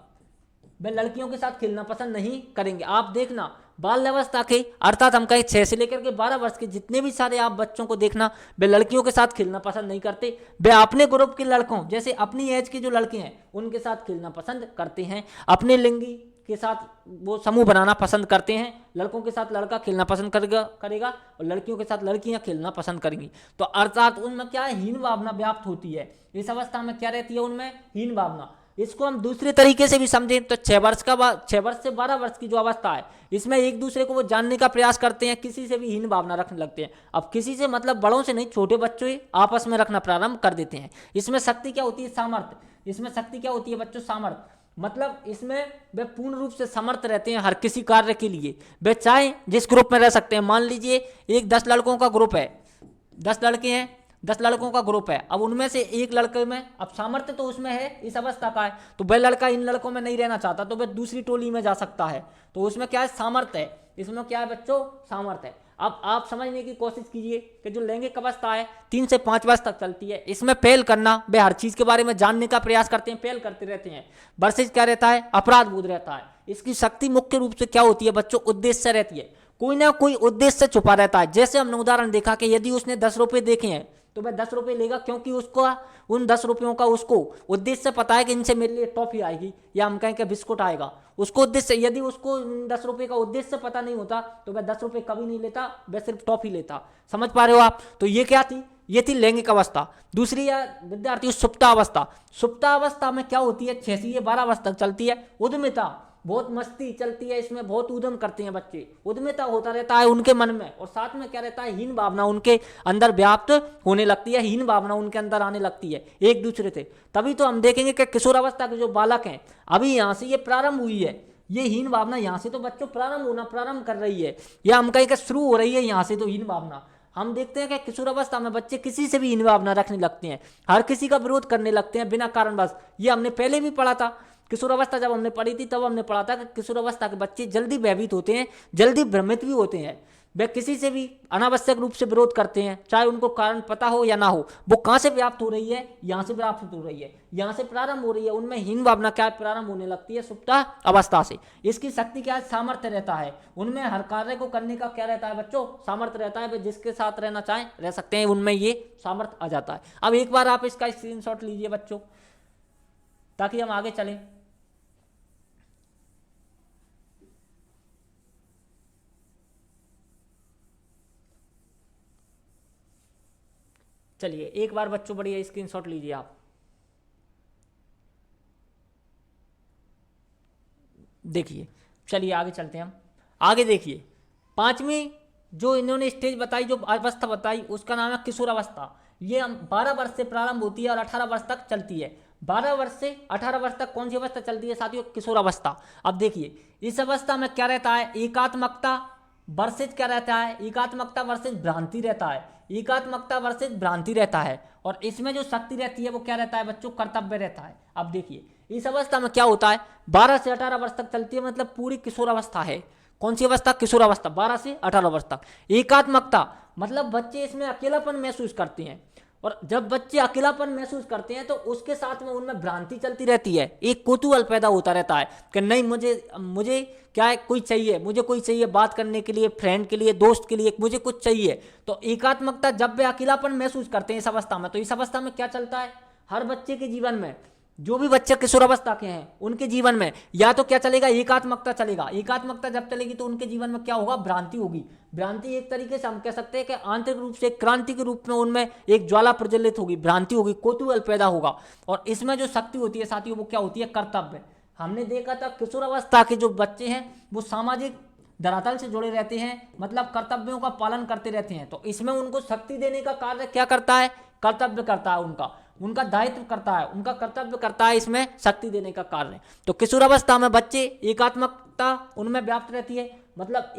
वे लड़कियों के साथ खेलना पसंद नहीं करेंगे। आप देखना बाल अवस्था के अर्थात हम कहें 6 से लेकर के 12 वर्ष के जितने भी सारे आप बच्चों को देखना, वे लड़कियों के साथ खेलना पसंद नहीं करते। वे अपने ग्रुप के लड़कों जैसे अपनी एज के जो लड़के हैं उनके साथ खेलना पसंद करते हैं। अपने लिंगी के साथ वो समूह बनाना पसंद करते हैं। लड़कों के साथ लड़का खेलना पसंद करेगा और लड़कियों के साथ लड़कियां खेलना पसंद करेंगी। तो अर्थात उनमें क्या है, हीन भावना व्याप्त होती है। इस अवस्था में क्या रहती है, उनमें हीन भावना। इसको हम दूसरे तरीके से भी समझें तो 6 वर्ष से 12 वर्ष की जो अवस्था है, इसमें एक दूसरे को वो जानने का प्रयास करते हैं, किसी से भी हीन भावना रखने लगते हैं। अब किसी से मतलब बड़ों से नहीं, छोटे बच्चों आपस में रखना प्रारंभ कर देते हैं। इसमें शक्ति क्या होती है, सामर्थ्य। इसमें शक्ति क्या होती है बच्चों, सामर्थ्य। मतलब इसमें वे पूर्ण रूप से समर्थ रहते हैं हर किसी कार्य के लिए। वे चाहे जिस ग्रुप में रह सकते हैं। मान लीजिए एक 10 लड़कों का ग्रुप है, 10 लड़के हैं, 10 लड़कों का ग्रुप है। अब उनमें से एक लड़के में अब सामर्थ्य तो उसमें है, इस अवस्था का है, तो वह लड़का इन लड़कों में नहीं रहना चाहता तो वह दूसरी टोली में जा सकता है। तो उसमें क्या है, सामर्थ्य है। इसमें क्या है बच्चों, सामर्थ्य है। अब आप समझने की कोशिश कीजिए कि जो लैंगिक अवस्था है 3 से 5 वर्ष तक चलती है। इसमें पहल करना, वे हर चीज के बारे में जानने का प्रयास करते हैं, पहल करते रहते हैं। वर्सेज क्या रहता है, अपराध बोध रहता है। इसकी शक्ति मुख्य रूप से क्या होती है बच्चों, उद्देश्य रहती है। कोई ना कोई उद्देश्य छुपा रहता है। जैसे हमने उदाहरण देखा कि यदि उसने 10 रुपए देखे हैं तो वह 10 रुपए लेगा, क्योंकि उसको उन 10 रुपयों का उसको उद्देश्य पता है कि इनसे मेरे लिए टॉफी आएगी या हम कहें कि बिस्कुट आएगा। उसको उद्देश्य, यदि उसको 10 रुपए का उद्देश्य पता नहीं होता तो वह 10 रुपए कभी नहीं लेता, वह सिर्फ टॉफी लेता। समझ पा रहे हो आप। तो ये क्या थी, ये थी लैंगिक अवस्था। दूसरी है विद्यार्थी सुप्ता अवस्था। सुप्ता अवस्था में क्या होती है, 6 से 12 वर्ष तक चलती है। उद्यमिता, बहुत मस्ती चलती है, इसमें बहुत उद्यम करते हैं बच्चे, उद्यमिता होता रहता है उनके मन में। और साथ में क्या रहता है, हीन भावना उनके अंदर व्याप्त होने लगती है, हीन भावना उनके अंदर आने लगती है एक दूसरे से। तभी तो हम देखेंगे कि किशोर अवस्था के जो बालक हैं, अभी यहाँ से ये प्रारंभ हुई है, ये हीन भावना यहाँ से तो बच्चों प्रारंभ कर रही है, या हम कहें कि शुरू हो रही है यहाँ से तो हीन भावना। हम देखते हैं कि किशोर अवस्था में बच्चे किसी से भी हीन भावना रखने लगते हैं, हर किसी का विरोध करने लगते हैं बिना कारणवश। ये हमने पहले भी पढ़ा था, किशोर अवस्था जब हमने पढ़ी थी तब हमने पढ़ा था कि किशोर अवस्था के बच्चे जल्दी भयभीत होते हैं, जल्दी भ्रमित भी होते हैं। वे किसी से भी अनावश्यक रूप से विरोध करते हैं, चाहे उनको कारण पता हो या ना हो। वो कहाँ से व्याप्त हो रही है, यहाँ से व्याप्त हो रही है, यहाँ से प्रारंभ हो रही है। उनमें हीन भावना क्या प्रारंभ होने लगती है, सुप्ता अवस्था से। इसकी शक्ति क्या है, सामर्थ्य रहता है। उनमें हर कार्य को करने का क्या रहता है बच्चों, सामर्थ्य रहता है। वे जिसके साथ रहना चाहें रह सकते हैं, उनमें ये सामर्थ्य आ जाता है। अब एक बार आप इसका स्क्रीनशॉट लीजिए बच्चों, ताकि हम आगे चलें। चलिए एक बार बच्चों बढ़िया स्क्रीनशॉट लीजिए आप। देखिए, चलिए आगे चलते हैं हम। आगे देखिए, 5वीं जो इन्होंने स्टेज बताई, जो अवस्था बताई, उसका नाम है किशोर अवस्था। ये 12 वर्ष से प्रारंभ होती है और 18 वर्ष तक चलती है। 12 वर्ष से 18 वर्ष तक कौन सी अवस्था चलती है साथियों, किशोर अवस्था। अब देखिए इस अवस्था में क्या रहता है, एकात्मकता वर्सेज क्या रहता है, एकात्मकता वर्सेज भ्रांति रहता है, एकात्मकता वर्सेज भ्रांति रहता है। और इसमें जो शक्ति रहती है वो क्या रहता है बच्चों, कर्तव्य रहता है। अब देखिए इस अवस्था में क्या होता है, 12 से 18 वर्ष तक चलती है, मतलब पूरी किशोर अवस्था है। कौन सी अवस्था, किशोर अवस्था, 12 से 18 वर्ष तक। एकात्मकता मतलब बच्चे इसमें अकेलापन महसूस करते हैं, और जब बच्चे अकेलापन महसूस करते हैं तो उसके साथ में उनमें भ्रांति चलती रहती है, एक कौतूहल पैदा होता रहता है कि नहीं मुझे क्या है, कोई चाहिए, मुझे कोई चाहिए बात करने के लिए, फ्रेंड के लिए, दोस्त के लिए, मुझे कुछ चाहिए। तो एकात्मकता जब वे अकेलापन महसूस करते हैं इस अवस्था में, तो इस अवस्था में क्या चलता है, हर बच्चे के जीवन में, जो भी बच्चे किशोर अवस्था के हैं उनके जीवन में या तो क्या चलेगा, एकात्मकता चलेगा। एकात्मकता जब चलेगी तो उनके जीवन में क्या होगा, भ्रांति होगी। भ्रांति एक तरीके से हम कह सकते हैं कि आंतरिक रूप से क्रांति के रूप में उनमें एक ज्वाला प्रज्वलित होगी, भ्रांति होगी, कौतूहल पैदा होगा। और इसमें जो शक्ति होती है साथियों वो क्या होती है, कर्तव्य। हमने देखा था किशोर अवस्था के जो बच्चे हैं वो सामाजिक धरातल से जुड़े रहते हैं, मतलब कर्तव्यों का पालन करते रहते हैं। तो इसमें उनको शक्ति देने का कार्य क्या करता है, कर्तव्य करता है, उनका दायित्व करता है, उनका कर्तव्य करता है, इसमें शक्ति देने का कार्य। तो किशोर अवस्था में बच्चे एकात्मकता उनमें व्याप्त रहती है, मतलब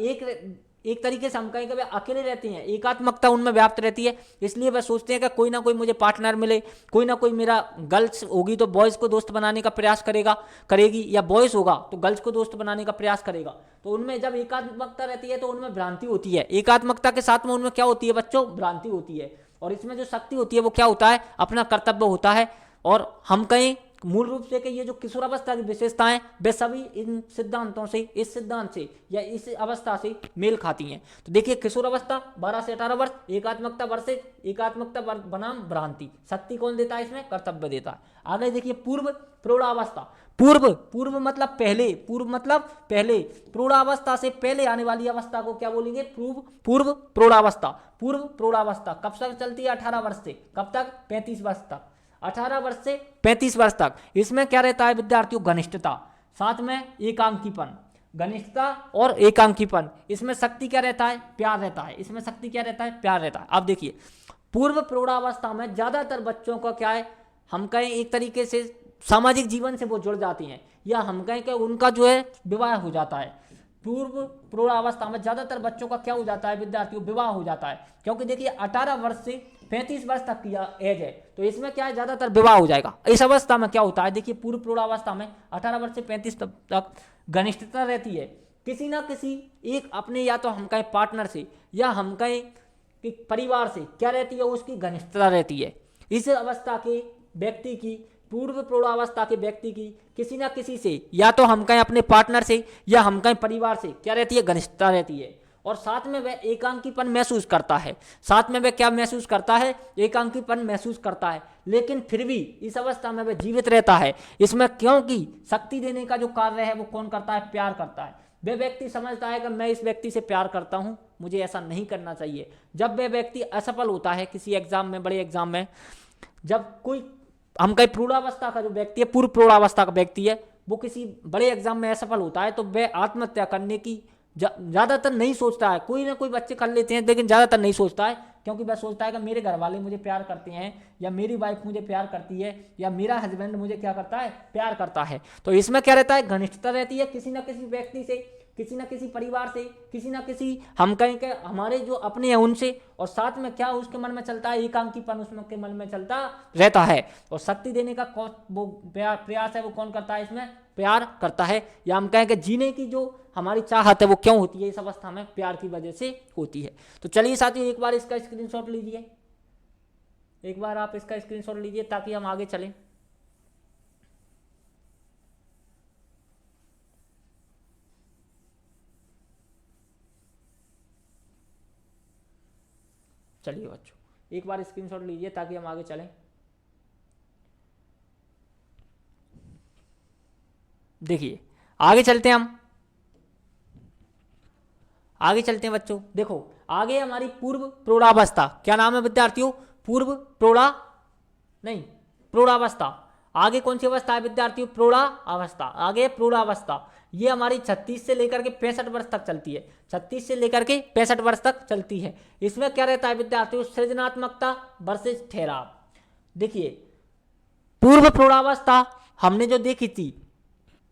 एक तरीके से हम कहें कि वे अकेले रहते हैं, एकात्मकता उनमें व्याप्त रहती है। इसलिए वे सोचते हैं कि कोई ना कोई मुझे पार्टनर मिले, कोई ना कोई मेरा गर्ल्स होगी तो बॉयज़ को दोस्त बनाने का प्रयास करेगी, या बॉयज़ होगा तो गर्ल्स को दोस्त बनाने का प्रयास करेगा। तो उनमें जब एकात्मकता रहती है तो उनमें भ्रांति होती है, एकात्मकता के साथ में उनमें क्या होती है बच्चों, भ्रांति होती है। और इसमें जो शक्ति होती है वो क्या होता है, अपना कर्तव्य होता है। और हम कहें मूल रूप से कि ये जो किशोरावस्था की विशेषताएं वे सभी इन सिद्धांतों से, इस सिद्धांत से या इस अवस्था से मेल खाती हैं। तो देखिए किशोरावस्था 12 से 18 वर्ष, एकात्मकता वर्षित, एकात्मकता बनाम भ्रांति, शक्ति कौन देता है इसमें, कर्तव्य देता है। आगे देखिए पूर्व प्रौढ़ावस्था, पूर्व मतलब पहले, पूर्व मतलब पहले, प्रौढ़ावस्था से पहले आने वाली अवस्था को क्या बोलेंगे, पूर्व प्रौढ़ावस्था। पूर्व प्रौढ़ावस्था कब तक चलती है, 18 वर्ष से कब तक, 35 वर्ष तक, 18 वर्ष से 35 वर्ष तक। इसमें क्या रहता है विद्यार्थियों, घनिष्ठता, साथ में एकांकीपन, घनिष्ठता और एकांकीपन। इसमें शक्ति क्या रहता है, प्यार रहता है। इसमें शक्ति क्या रहता है, प्यार रहता है। अब देखिए पूर्व प्रौढ़ावस्था में ज्यादातर बच्चों का क्या है, हम कहें एक तरीके से सामाजिक जीवन से वो जुड़ जाती हैं, या हम कहें कि उनका जो है विवाह हो जाता है। पूर्व प्रौढ़ावस्था में ज्यादातर बच्चों का क्या हो जाता है विद्यार्थियों, विवाह हो जाता है, क्योंकि देखिए 18 वर्ष से 35 वर्ष तक की एज है, तो इसमें क्या है ज्यादातर विवाह हो जाएगा। इस अवस्था में क्या होता है, देखिए पूर्व प्रौढ़ावस्था में 18 वर्ष से 35 तक घनिष्ठता रहती है किसी ना किसी एक अपने, या तो हम कहें पार्टनर से, या हम कहें कि परिवार से क्या रहती है, उसकी घनिष्ठता रहती है। इस अवस्था के व्यक्ति की, पूर्व प्रौढ़ावस्था के व्यक्ति की किसी ना किसी से, या तो हम कहें अपने पार्टनर से या हम कहें परिवार से क्या रहती है, घनिष्ठता रहती है। और साथ में वह एकांकीपन महसूस करता है, साथ में वह क्या महसूस करता है, एकांकीपन महसूस करता है, लेकिन फिर भी इस अवस्था में वह जीवित रहता है। इसमें क्योंकि शक्ति देने का जो कार्य है वो कौन करता है, प्यार करता है। वह व्यक्ति समझता है कि मैं इस व्यक्ति से प्यार करता हूं, मुझे ऐसा नहीं करना चाहिए। जब वह व्यक्ति असफल होता है किसी एग्जाम में, बड़े एग्जाम में, जब कोई हम कहीं प्रौढ़ावस्था का जो व्यक्ति है, पूर्व प्रौढ़ावस्था का व्यक्ति है, वो किसी बड़े एग्जाम में असफल होता है, तो वह आत्महत्या करने की ज्यादातर नहीं सोचता है। कोई ना कोई बच्चे कर लेते हैं, लेकिन ज्यादातर नहीं सोचता है, क्योंकि वह सोचता है कि मेरे घर वाले मुझे प्यार करते हैं, या मेरी वाइफ मुझे प्यार करती है, या मेरा हस्बैंड मुझे क्या करता है, प्यार करता है। तो इसमें क्या रहता है, घनिष्ठता रहती है किसी ना किसी व्यक्ति से, किसी ना किसी परिवार से, किसी ना किसी हम कहें कि हमारे जो अपने हैं उनसे। और साथ में क्या उसके मन में चलता है, एकांकीपन उसके मन में चलता रहता है। और शक्ति देने का वो प्रयास है वो कौन करता है, इसमें प्यार करता है। या हम कहें कि जीने की जो हमारी चाहत है वो क्यों होती है, इस अवस्था में प्यार की वजह से होती है। तो चलिए साथियों एक बार इसका स्क्रीनशॉट लीजिए, एक बार आप इसका स्क्रीनशॉट लीजिए ताकि हम आगे चलें। चलिए बच्चों एक बार स्क्रीनशॉट लीजिए ताकि हम आगे चलें। देखिए आगे चलते हैं, हम आगे चलते हैं बच्चों। देखो आगे हमारी पूर्व प्रौढ़ावस्था, क्या नाम है विद्यार्थियों, पूर्व प्रौढ़ावस्था। आगे कौन सी अवस्था है विद्यार्थियों, प्रौढ़ावस्था। आगे प्रौढ़ावस्था, ये हमारी 36 से लेकर के 65 वर्ष तक चलती है, 36 से लेकर के 65 वर्ष तक चलती है। इसमें क्या रहता है विद्यार्थियों, सृजनात्मकता वर्सेस ठहराव। देखिए पूर्व प्रौढ़ावस्था हमने जो देखी थी,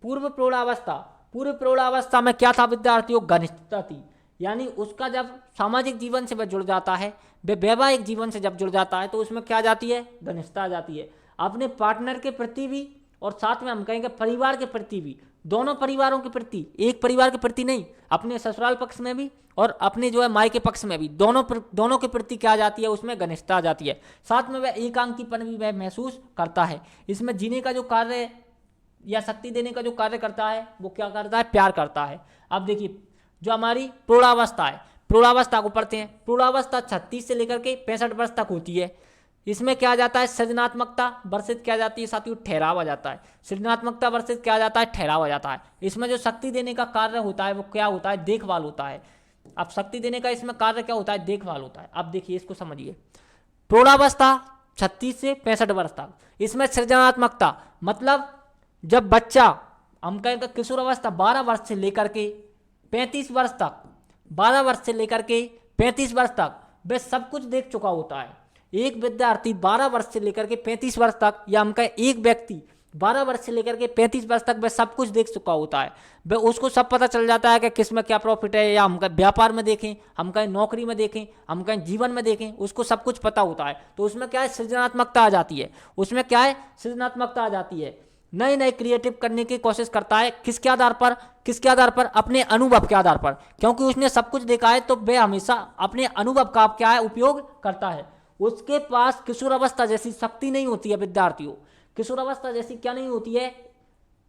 पूर्व प्रौढ़ावस्था में क्या था विद्यार्थियों, घनिष्ठता थी। यानी उसका जब सामाजिक जीवन से वह जुड़ जाता है, वह वैवाहिक जीवन से जब जुड़ जाता है, तो उसमें क्या जाती है, घनिष्ठता आ जाती है। अपने पार्टनर के प्रति भी और साथ में हम कहेंगे परिवार के प्रति भी, दोनों परिवारों के प्रति, एक परिवार के प्रति नहीं, अपने ससुराल पक्ष में भी और अपने जो है मायके पक्ष में भी, दोनों के प्रति क्या आ जाती है, उसमें घनिष्ठता आ जाती है। साथ में वह एकांकीपन भी वह महसूस करता है। इसमें जीने का जो कार्य या शक्ति देने का जो कार्य करता है वो क्या करता है, प्यार करता है। अब देखिए जो हमारी प्रौढ़ावस्था है, प्रौढ़ावस्था को पढ़ते हैं। प्रौढ़ावस्था 36 से लेकर के 65 वर्ष तक होती है। इसमें क्या आ जाता है, सृजनात्मकता वर्षित क्या जाती है साथियों, ठहराव आ जाता है। सृजनात्मकता वर्षित क्या आ जाता है, ठहराव आ जाता है। इसमें जो शक्ति देने का कार्य होता है वो क्या होता है, देखभाल होता है। अब शक्ति देने का इसमें कार्य क्या होता है, देखभाल होता है। अब देखिए इसको समझिए, प्रौढ़ावस्था 36 से 65 वर्ष तक, इसमें सृजनात्मकता मतलब जब बच्चा हम कहेंगे किशोरावस्था 12 वर्ष से लेकर के 35 वर्ष तक, 12 वर्ष से लेकर के 35 वर्ष तक वह सब कुछ देख चुका होता है। एक विद्यार्थी 12 वर्ष से लेकर के 35 वर्ष तक, या हम कहें एक व्यक्ति 12 वर्ष से लेकर के 35 वर्ष तक वह सब कुछ देख चुका होता है। वह उसको सब पता चल जाता है कि किस में क्या प्रॉफिट है, या हम कहें व्यापार में देखें, हम कहें नौकरी में देखें, हम कहें जीवन में देखें, उसको सब कुछ पता होता है। तो उसमें क्या है, सृजनात्मकता आ जाती है। उसमें क्या है, सृजनात्मकता आ जाती है। नए नए क्रिएटिव करने की कोशिश करता है। किसके आधार पर, किसके आधार पर, अपने अनुभव के आधार पर, क्योंकि उसने सब कुछ देखा है। तो वह हमेशा अपने अनुभव का क्या है, उपयोग करता है। उसके पास किशोरावस्था जैसी शक्ति नहीं होती है विद्यार्थियों। किशोरावस्था जैसी क्या नहीं होती है,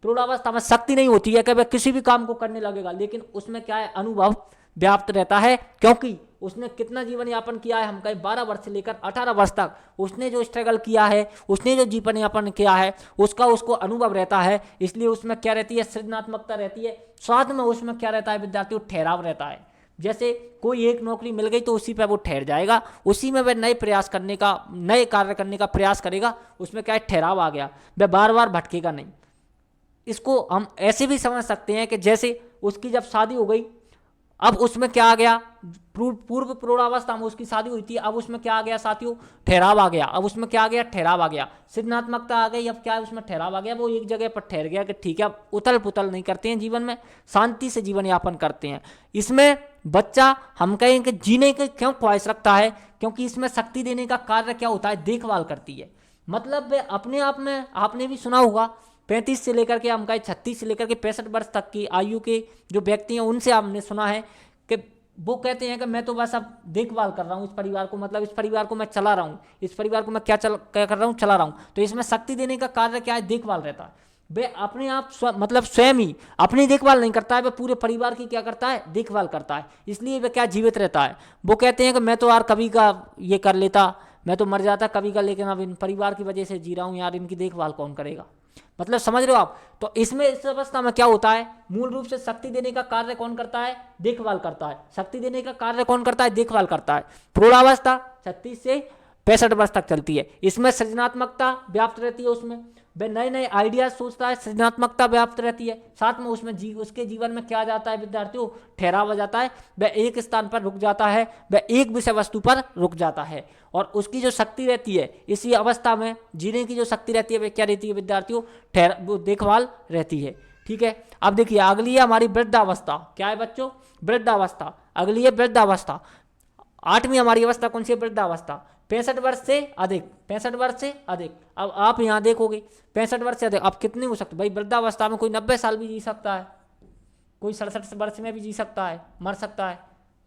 प्रौढ़ावस्था में शक्ति नहीं होती है कि वह किसी भी काम को करने लगेगा, लेकिन उसमें क्या है, अनुभव व्याप्त रहता है, क्योंकि उसने कितना जीवन यापन किया है, हम कहें 12 वर्ष से लेकर 18 वर्ष तक उसने जो स्ट्रगल किया है, उसने जो जीवन यापन किया है, उसका उसको अनुभव रहता है। इसलिए उसमें क्या रहती है, सृजनात्मकता रहती है। साथ में उसमें क्या रहता है विद्यार्थियों, ठहराव रहता है। जैसे कोई एक नौकरी मिल गई तो उसी पर वो ठहर जाएगा, उसी में वह नए प्रयास करने का, नए कार्य करने का प्रयास करेगा, उसमें क्या है, ठहराव आ गया, वह बार बार भटकेगा नहीं। इसको हम ऐसे भी समझ सकते हैं कि जैसे उसकी जब शादी हो गई, अब उसमें क्या आ गया, पूर्व प्रौढ़ावस्था में उसकी शादी हुई थी, अब उसमें क्या आ गया साथियों, ठहराव आ गया। अब उसमें क्या आ गया, ठहराव आ गया, सृजनात्मकता आ गई। अब क्या है, उसमें ठहराव आ गया, वो एक जगह पर ठहर गया कि ठीक है, अब उथल पुथल नहीं करते हैं जीवन में, शांति से जीवन यापन करते हैं। इसमें बच्चा हम कहें कि जीने की क्यों ख्वाहिश रखता है, क्योंकि इसमें शक्ति देने का कार्य क्या होता है, देखभाल करती है। मतलब वे अपने आप में, आपने भी सुना होगा, 35 से लेकर के हम कहें 36 से लेकर के 65 वर्ष तक की आयु के जो व्यक्ति हैं, उनसे आपने सुना है कि वो कहते हैं कि मैं तो बस अब देखभाल कर रहा हूँ इस परिवार को, मतलब इस परिवार को मैं चला रहा हूँ, इस परिवार को मैं क्या कर रहा हूँ, चला रहा हूँ। तो इसमें शक्ति देने का कार्य क्या है, देखभाल रहता है। वे अपने आप मतलब स्वयं ही अपनी देखभाल नहीं करता है, वह पूरे परिवार की क्या करता है, देखभाल करता है। इसलिए वह क्या जीवित रहता है। वो कहते हैं कि मैं तो यार कभी का ये कर लेता, मैं तो मर जाता कभी का, लेकिन अब इन परिवार की वजह से जी रहा हूँ यार, इनकी देखभाल कौन करेगा। मतलब समझ रहे हो आप। तो इसमें इस अवस्था में क्या होता है, मूल रूप से शक्ति देने का कार्य कौन करता है, देखभाल करता है। शक्ति देने का कार्य कौन करता है, देखभाल करता है। प्रौढ़ावस्था 36 से 65 वर्ष तक चलती है। इसमें सृजनात्मकता व्याप्त रहती है, उसमें वह नए नए आइडियाज सोचता है, सृजनात्मकता व्याप्त रहती है। साथ में उसमें उसके जीवन में क्या जाता है विद्यार्थियों, ठहराव आ जाता है। वह एक स्थान पर रुक जाता है, वह एक विषय वस्तु पर रुक जाता है, और उसकी जो शक्ति रहती है इसी अवस्था में जीने की जो शक्ति रहती है वह क्या रहती है विद्यार्थियों, वो देखभाल रहती है। ठीक है, अब देखिए अगली है हमारी वृद्धावस्था। क्या है बच्चों, वृद्धावस्था। अगली है वृद्धावस्था। 8वीं हमारी अवस्था कौन सी है, वृद्धावस्था। 65 वर्ष से अधिक, 65 वर्ष से अधिक। अब आप यहाँ देखोगे 65 वर्ष से अधिक, अब कितने हो सकते भाई, वृद्धावस्था में कोई 90 साल भी जी सकता है, कोई 67 वर्ष में भी जी सकता है, मर सकता है,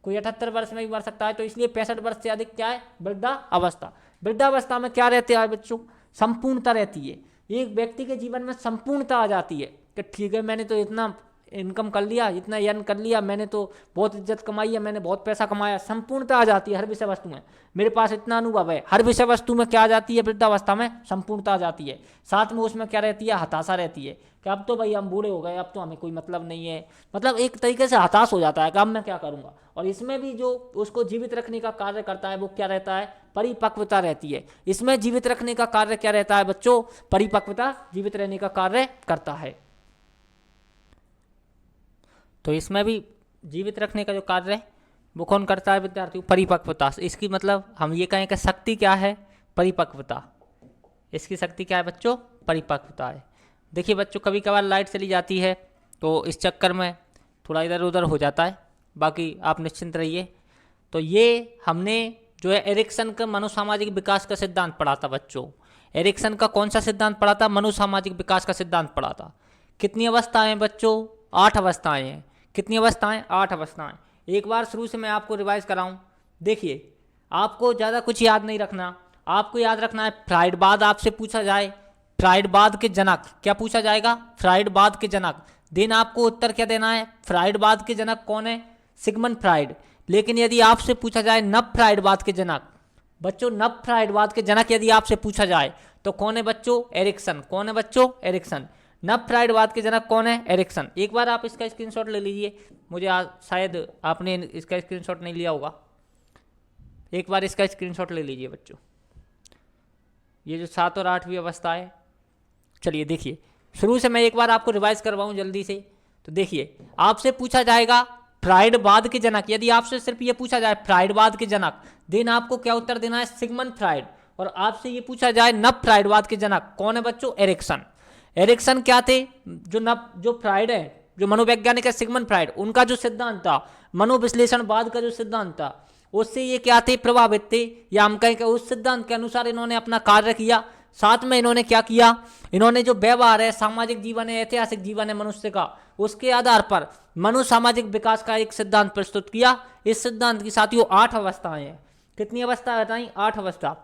कोई 78 वर्ष में भी मर सकता है। तो इसलिए 65 वर्ष से अधिक क्या है, वृद्धावस्था। वृद्धावस्था में क्या रहते हैं बच्चों, संपूर्णता रहती है। एक व्यक्ति के जीवन में संपूर्णता आ जाती है कि ठीक है, मैंने तो इतना इनकम कर लिया, इतना अर्न कर लिया, मैंने तो बहुत इज्जत कमाई है, मैंने बहुत पैसा कमाया। संपूर्णता आ जाती है हर विषय वस्तु में, मेरे पास इतना अनुभव है। हर विषय वस्तु में क्या आ जाती है, वृद्धावस्था में संपूर्णता आ जाती है। साथ में उसमें क्या रहती है, हताशा रहती है कि अब तो भाई हम बूढ़े हो गए, अब तो हमें कोई मतलब नहीं है। मतलब एक तरीके से हताश हो जाता है कि अब मैं क्या करूँगा। और इसमें भी जो उसको जीवित रखने का कार्य करता है वो क्या रहता है, परिपक्वता रहती है। इसमें जीवित रखने का कार्य क्या रहता है बच्चों, परिपक्वता जीवित रहने का कार्य करता है। तो इसमें भी जीवित रखने का जो कार्य है वो कौन करता है विद्यार्थियों, परिपक्वता। इसकी मतलब हम ये कहें कि शक्ति क्या है, परिपक्वता। इसकी शक्ति क्या है बच्चों, परिपक्वता है। देखिए बच्चों, कभी कभार लाइट चली जाती है तो इस चक्कर में थोड़ा इधर उधर हो जाता है, बाकी आप निश्चिंत रहिए। तो ये हमने जो है एरिक्सन का मनोसामाजिक विकास का सिद्धांत पढ़ा था बच्चों। एरिक्सन का कौन सा सिद्धांत पढ़ा था, मनोसामाजिक विकास का सिद्धांत पढ़ा था। कितनी अवस्थाएं हैं बच्चों, 8 अवस्थाएं हैं। कितनी अवस्थाएं, 8 अवस्थाएं। एक बार शुरू से मैं आपको रिवाइज कराऊं। देखिए, आपको ज़्यादा कुछ याद नहीं रखना, आपको याद रखना है फ्राइडवाद आपसे पूछा जाए, फ्राइडवाद के जनक क्या पूछा जाएगा, फ्राइडवाद के जनक। देन आपको उत्तर क्या देना है, फ्राइडवाद के जनक कौन है, सिगमंड फ्राइड। लेकिन यदि आपसे पूछा जाए नव फ्राइडवाद के जनक, बच्चों नव फ्राइडवाद के जनक यदि आपसे पूछा जाए तो कौन है बच्चों, एरिक्सन। कौन है बच्चों, एरिक्सन। नव फ्राइडवाद के जनक कौन है, एरिक्सन। एक बार आप इसका स्क्रीनशॉट ले लीजिए, मुझे शायद आपने इसका स्क्रीनशॉट नहीं लिया होगा, एक बार इसका स्क्रीनशॉट ले लीजिए बच्चों। ये जो 7 और 8वीं अवस्था है, चलिए देखिए शुरू से मैं एक बार आपको रिवाइज करवाऊं जल्दी से। तो देखिए, आपसे पूछा जाएगा फ्राइडवाद के जनक, यदि आपसे सिर्फ ये पूछा जाए फ्राइडवाद के जनक, देन आपको क्या उत्तर देना है, सिगमंड फ्राइड। और आपसे ये पूछा जाए नव फ्राइडवाद के जनक कौन है बच्चों, एरिक्सन। एरिक्सन क्या थे, जो फ्राइड है, जो मनोवैज्ञानिक है सिगमंड फ्राइड, उनका जो सिद्धांत था, मनोविश्लेषणवाद का जो सिद्धांत था, उससे ये क्या थे, प्रभावित थे, या हम कहें कि उस सिद्धांत के अनुसार इन्होंने अपना कार्य किया। साथ में इन्होंने क्या किया, इन्होंने जो व्यवहार है, सामाजिक जीवन है, ऐतिहासिक जीवन है मनुष्य का, उसके आधार पर मनोसामाजिक विकास का एक सिद्धांत प्रस्तुत किया। इस सिद्धांत की साथियों 8 अवस्थाएं हैं। कितनी अवस्था बताई, 8 अवस्था।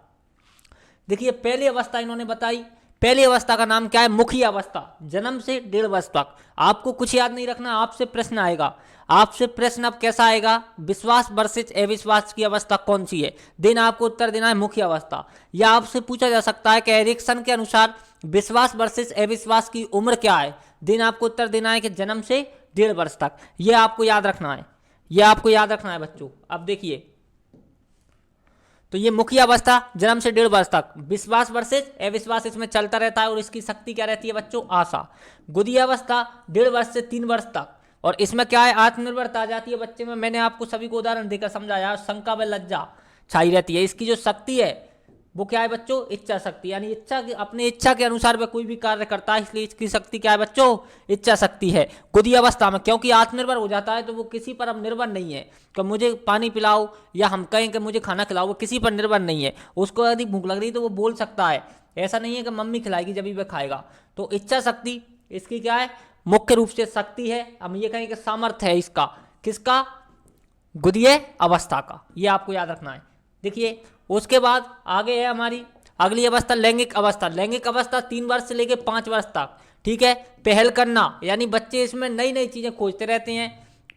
देखिए पहली अवस्था इन्होंने बताई, पहली अवस्था का नाम क्या है? मुखी अवस्था, जन्म से 1.5 वर्ष तक। आपको कुछ याद नहीं रखना, आपसे प्रश्न आएगा। आपसे प्रश्न अब कैसा आएगा? विश्वास वर्सेस अविश्वास की अवस्था कौन सी है? दिन आपको उत्तर देना है मुख्य अवस्था। या आपसे पूछा जा सकता है कि एरिक्सन के अनुसार विश्वास वर्सेस अविश्वास की उम्र क्या है? दिन आपको उत्तर देना है कि जन्म से 1.5 वर्ष तक। यह आपको याद रखना है, यह आपको याद रखना है बच्चों। अब देखिए, तो ये मुख्य अवस्था जन्म से 1.5 वर्ष तक, विश्वास वर्सेस अविश्वास इसमें चलता रहता है और इसकी शक्ति क्या रहती है बच्चों? आशा। गुदी अवस्था 1.5 वर्ष से 3 वर्ष तक, और इसमें क्या है? आत्मनिर्भरता आ जाती है बच्चे में। मैंने आपको सभी को उदाहरण देकर समझाया। शंका व लज्जा छाई रहती है। इसकी जो शक्ति है वो क्या है बच्चों? इच्छा शक्ति, यानी इच्छा की, अपनी इच्छा के अनुसार वह कोई भी कार्य करता है, इसलिए इसकी शक्ति क्या है बच्चों? इच्छा शक्ति है। गुदी अवस्था में क्योंकि आत्मनिर्भर हो जाता है तो वो किसी पर अब निर्भर नहीं है कि मुझे पानी पिलाओ या हम कहें कि मुझे खाना खिलाओ, वो किसी पर निर्भर नहीं है। उसको यदि भूख लग रही तो वो बोल सकता है, ऐसा नहीं है कि मम्मी खिलाएगी जब भी वह खाएगा। तो इच्छा शक्ति इसकी क्या है? मुख्य रूप से शक्ति है। हम ये कहें कि सामर्थ्य है इसका, किसका? गुदीय अवस्था का। ये आपको याद रखना है। देखिए, उसके बाद आगे है हमारी अगली अवस्था लैंगिक अवस्था। लैंगिक अवस्था 3 वर्ष से लेकर 5 वर्ष तक, ठीक है। पहल करना, यानी बच्चे इसमें नई नई चीजें खोजते रहते हैं,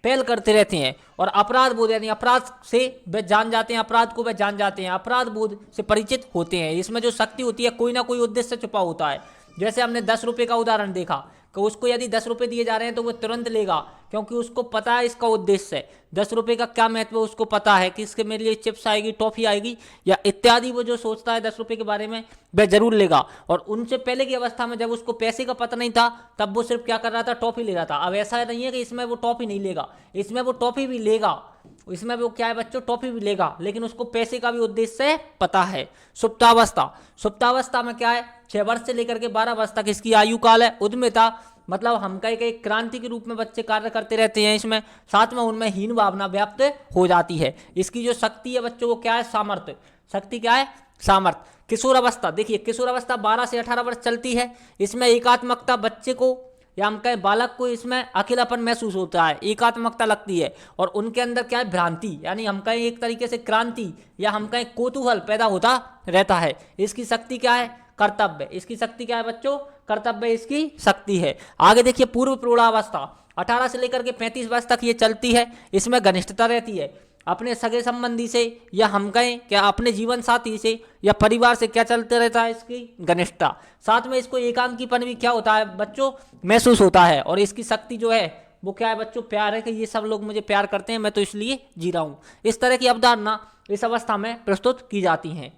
पहल करते रहते हैं। और अपराध बोध, यानी अपराध से वे जान जाते हैं, अपराध को वे जान जाते हैं, अपराध बोध से परिचित होते हैं। इसमें जो शक्ति होती है कोई ना कोई उद्देश्य छुपा होता है। जैसे हमने 10 रुपये का उदाहरण देखा कि उसको यदि 10 रुपये दिए जा रहे हैं तो वो तुरंत लेगा, क्योंकि उसको पता है इसका उद्देश्य है। 10 रुपये का क्या महत्व है उसको पता है कि इसके मेरे लिए चिप्स आएगी, टॉफी आएगी या इत्यादि। वो जो सोचता है 10 रुपये के बारे में वह जरूर लेगा। और उनसे पहले की अवस्था में जब उसको पैसे का पता नहीं था तब वो सिर्फ क्या कर रहा था? टॉफी ले रहा था। अब ऐसा नहीं है कि इसमें वो टॉफी नहीं लेगा, इसमें वो टॉफी भी लेगा, इसमें वो क्या है बच्चों? टॉफी भी लेगा, लेकिन उसको पैसे का भी उद्देश्य पता है। सुप्तावस्था, सुप्तावस्था में क्या है? 6 वर्ष से लेकर के 12 वर्ष तक इसकी आयु काल है। उद्यमिता मतलब हम कहीं कहीं क्रांति के रूप में बच्चे कार्य करते रहते हैं इसमें। साथ में उनमें हीन भावना व्याप्त हो जाती है। इसकी जो शक्ति है बच्चों वो क्या है? सामर्थ्य। शक्ति क्या है? सामर्थ्य। किशोर अवस्था, देखिए किशोर अवस्था 12 से 18 वर्ष चलती है। इसमें एकात्मकता बच्चे को या हम कहें बालक को इसमें अकेलापन महसूस होता है, एकात्मकता लगती है। और उनके अंदर क्या है? भ्रांति, यानी हम कहें एक तरीके से क्रांति या हम कहें कौतूहल पैदा होता रहता है। इसकी शक्ति क्या है? कर्तव्य। इसकी शक्ति क्या है बच्चों? कर्तव्य इसकी शक्ति है। आगे देखिए पूर्व प्रौढ़ावस्था 18 से लेकर के 35 वर्ष तक ये चलती है। इसमें घनिष्ठता रहती है अपने सगे संबंधी से या हम कहें क्या अपने जीवन साथी से या परिवार से क्या चलते रहता है? इसकी घनिष्ठता। साथ में इसको एकांकीपन भी क्या होता है बच्चों? महसूस होता है। और इसकी शक्ति जो है वो क्या है बच्चों? प्यार है कि ये सब लोग मुझे प्यार करते हैं, मैं तो इसलिए जी रहा हूं। इस तरह की अवधारणा इस अवस्था में प्रस्तुत की जाती हैं।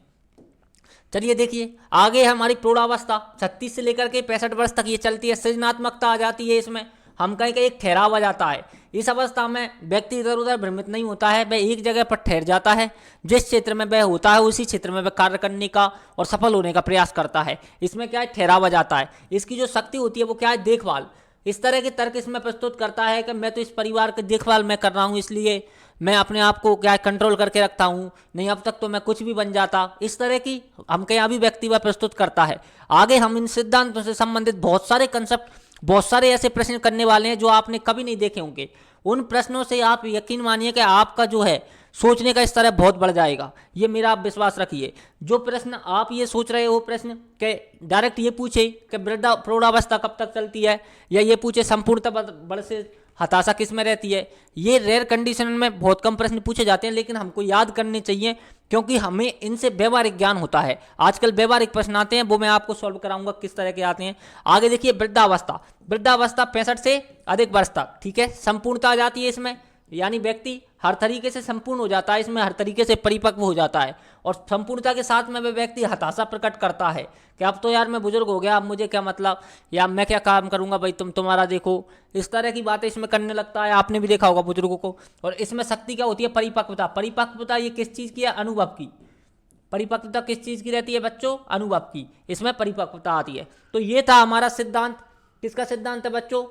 चलिए देखिए आगे है हमारी प्रौढ़ावस्था 36 से लेकर के 65 वर्ष तक ये चलती है। सृजनात्मकता आ जाती है इसमें, हम कहीं एक ठहराव आ जाता है। इस अवस्था में व्यक्ति इधर उधर भ्रमित नहीं होता है, वह एक जगह पर ठहर जाता है। जिस क्षेत्र में वह होता है उसी क्षेत्र में वह कार्य करने का और सफल होने का प्रयास करता है। इसमें क्या है? ठहराव आ जाता है। इसकी जो शक्ति होती है वो क्या है? देखभाल। इस तरह के तर्क इसमें प्रस्तुत करता है कि मैं तो इस परिवार की देखभाल मैं कर रहा हूँ, इसलिए मैं अपने आप को क्या कंट्रोल करके रखता हूँ, नहीं अब तक तो मैं कुछ भी बन जाता। इस तरह की हम कहीं अभी व्यक्ति वह प्रस्तुत करता है। आगे हम इन सिद्धांतों से संबंधित बहुत सारे कंसेप्ट, बहुत सारे ऐसे प्रश्न करने वाले हैं जो आपने कभी नहीं देखे होंगे। उन प्रश्नों से आप यकीन मानिए कि आपका जो है सोचने का स्तर बहुत बढ़ जाएगा, ये मेरा आप विश्वास रखिए। जो प्रश्न आप ये सोच रहे हो प्रश्न के डायरेक्ट ये पूछे कि प्रौढ़ावस्था कब तक चलती है, या ये पूछे संपूर्णतः बड़ से हताशा किस में रहती है, ये रेयर कंडीशन में बहुत कम प्रश्न पूछे जाते हैं, लेकिन हमको याद करने चाहिए क्योंकि हमें इनसे व्यवहारिक ज्ञान होता है। आजकल व्यवहारिक प्रश्न आते हैं, वो मैं आपको सॉल्व कराऊंगा किस तरह के आते हैं। आगे देखिए वृद्धावस्था, वृद्धावस्था 65 से अधिक वर्ष तक, ठीक है। संपूर्णता आ जाती है इसमें, यानी व्यक्ति हर तरीके से संपूर्ण हो जाता है, इसमें हर तरीके से परिपक्व हो जाता है। और संपूर्णता के साथ में वह व्यक्ति हताशा प्रकट करता है कि अब तो यार मैं बुजुर्ग हो गया, अब मुझे क्या मतलब, या मैं क्या काम करूंगा भाई, तुम्हारा देखो। इस तरह की बातें इसमें करने लगता है। आपने भी देखा होगा बुजुर्गों को। और इसमें शक्ति क्या होती है? परिपक्वता। परिपक्वता ये किस चीज की है? अनुभव की। परिपक्वता किस चीज की रहती है बच्चों? अनुभव की। इसमें परिपक्वता आती है। तो ये था हमारा सिद्धांत। किसका सिद्धांत है बच्चों?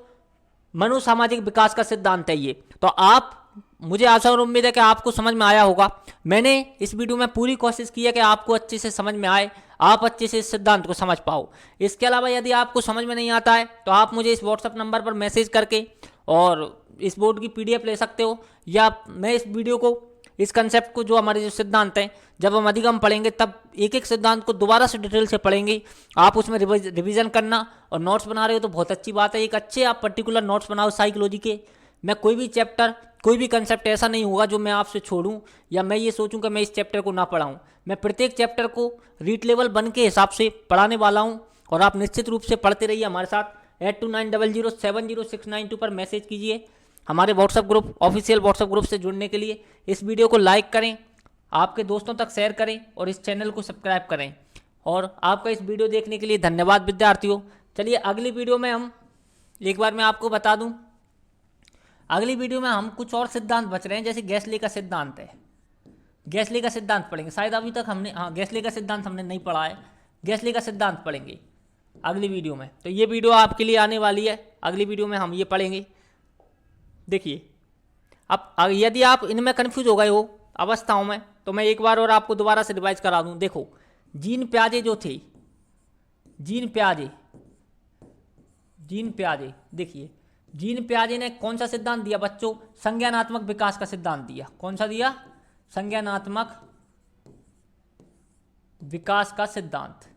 मनोसामाजिक विकास का सिद्धांत है ये। तो आप, मुझे आशा और उम्मीद है कि आपको समझ में आया होगा। मैंने इस वीडियो में पूरी कोशिश की है कि आपको अच्छे से समझ में आए, आप अच्छे से इस सिद्धांत को समझ पाओ। इसके अलावा यदि आपको समझ में नहीं आता है तो आप मुझे इस व्हाट्सएप नंबर पर मैसेज करके और इस बोर्ड की PDF ले सकते हो, या मैं इस वीडियो को इस कंसेप्ट को, जो हमारे जो सिद्धांत हैं, जब हम अधिगम पढ़ेंगे तब एक एक सिद्धांत को दोबारा से डिटेल से पढ़ेंगे। आप उसमें रिवीजन करना, और नोट्स बना रहे हो तो बहुत अच्छी बात है। एक अच्छे आप पर्टिकुलर नोट्स बनाओ साइकोलॉजी के। मैं कोई भी चैप्टर, कोई भी कंसेप्ट ऐसा नहीं होगा जो मैं आपसे छोड़ूं या मैं ये सोचूं कि मैं इस चैप्टर को ना पढ़ाऊं। मैं प्रत्येक चैप्टर को रीट लेवल बन के हिसाब से पढ़ाने वाला हूं, और आप निश्चित रूप से पढ़ते रहिए हमारे साथ। 8290070692 पर मैसेज कीजिए हमारे WhatsApp group, official WhatsApp group से जुड़ने के लिए। इस वीडियो को लाइक करें, आपके दोस्तों तक शेयर करें, और इस चैनल को सब्सक्राइब करें। और आपका इस वीडियो देखने के लिए धन्यवाद विद्यार्थियों। चलिए अगली वीडियो में हम, एक बार मैं आपको बता दूं, अगली वीडियो में हम कुछ और सिद्धांत बच रहे हैं। जैसे गैसले का सिद्धांत है, गैसले का सिद्धांत पढ़ेंगे। शायद अभी तक हमने, हाँ, गैसले का सिद्धांत हमने नहीं पढ़ा है। गैसले का सिद्धांत पढ़ेंगे अगली वीडियो में। तो ये वीडियो आपके लिए आने वाली है, अगली वीडियो में हम ये पढ़ेंगे। देखिए, अब यदि आप इनमें कन्फ्यूज हो गए हो अवस्थाओं में, तो मैं एक बार और आपको दोबारा से रिवाइज करा दूं। देखो, जीन प्याजे जो थे, जीन प्याजे, देखिए जीन प्याजे ने कौन सा सिद्धांत दिया बच्चों? संज्ञानात्मक विकास का सिद्धांत दिया। कौन सा दिया? संज्ञानात्मक विकास का सिद्धांत।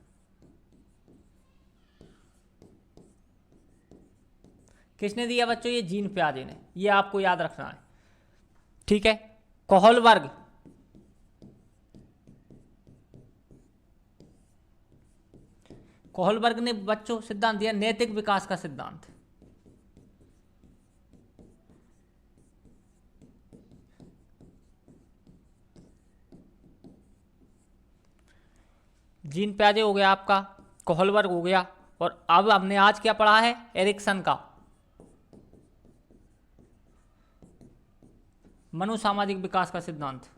किसने दिया बच्चों? ये जीन प्याजे ने। ये आपको याद रखना है, ठीक है। कोहलबर्ग, कोहलबर्ग ने बच्चों सिद्धांत दिया नैतिक विकास का सिद्धांत। जीन प्याजे हो गया आपका, कोहलबर्ग हो गया, और अब हमने आज क्या पढ़ा है? एरिक्सन का मनोसामाजिक विकास का सिद्धांत।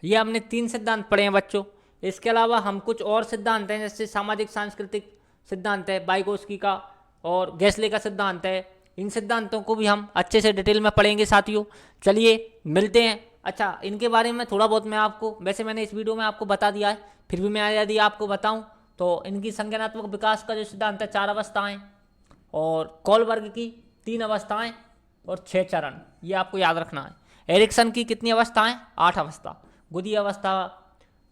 ये हमने 3 सिद्धांत पढ़े हैं बच्चों। इसके अलावा हम कुछ और सिद्धांत हैं, जैसे सामाजिक सांस्कृतिक सिद्धांत है वाइगोस्की का, और गैसले का सिद्धांत है। इन सिद्धांतों को भी हम अच्छे से डिटेल में पढ़ेंगे साथियों। चलिए मिलते हैं। अच्छा, इनके बारे में थोड़ा बहुत मैं आपको, वैसे मैंने इस वीडियो में आपको बता दिया है, फिर भी मैं यदि आपको बताऊं तो इनकी संज्ञानात्मक विकास का जो सिद्धांत है 4 अवस्थाएं, और कोहलबर्ग की 3 अवस्थाएं और 6 चरण, ये आपको याद रखना है। एरिक्सन की कितनी अवस्थाएं? 8 अवस्था, गुदी अवस्था,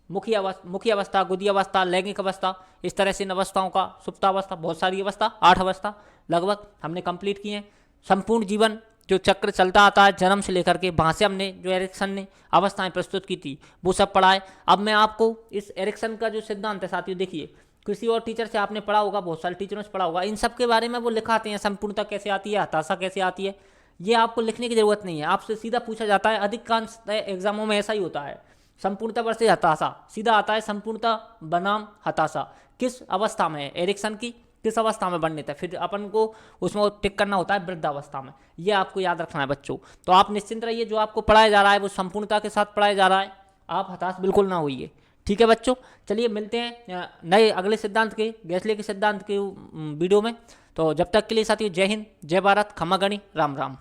मुखी अवस्था, गुदी अवस्था, लैंगिक अवस्था, इस तरह से इन अवस्थाओं का, सुप्तावस्था, बहुत सारी अवस्था, 8 अवस्था लगभग हमने कंप्लीट किए हैं। संपूर्ण जीवन जो चक्र चलता आता है जन्म से लेकर के, वहाँ से हमने जो एरिक्सन ने अवस्थाएं प्रस्तुत की थी वो सब पढ़ा है। अब मैं आपको इस एरिक्सन का जो सिद्धांत है साथियों, देखिए किसी और टीचर से आपने पढ़ा होगा, बहुत सारे टीचरों से पढ़ा होगा, इन सब के बारे में वो लिखाते हैं, संपूर्णता कैसे आती है, हताशा कैसे आती है। ये आपको लिखने की जरूरत नहीं है, आपसे सीधा पूछा जाता है। अधिकांश एग्जामों में ऐसा ही होता है। संपूर्णता वर्सेस हताशा सीधा आता है, संपूर्णता बनाम हताशा किस अवस्था में है, एरिक्सन की किस अवस्था में बनने था, फिर अपन को उसमें टिक करना होता है वृद्धावस्था में। ये आपको याद रखना है बच्चों। तो आप निश्चिंत रहिए, जो आपको पढ़ाया जा रहा है वो संपूर्णता के साथ पढ़ाया जा रहा है, आप हताश बिल्कुल ना होइए, ठीक है बच्चों। चलिए मिलते हैं नए अगले सिद्धांत के, गैसले के सिद्धांत के वीडियो में। तो जब तक के लिए साथियों, जय हिंद, जय भारत, खमा गणी, राम राम।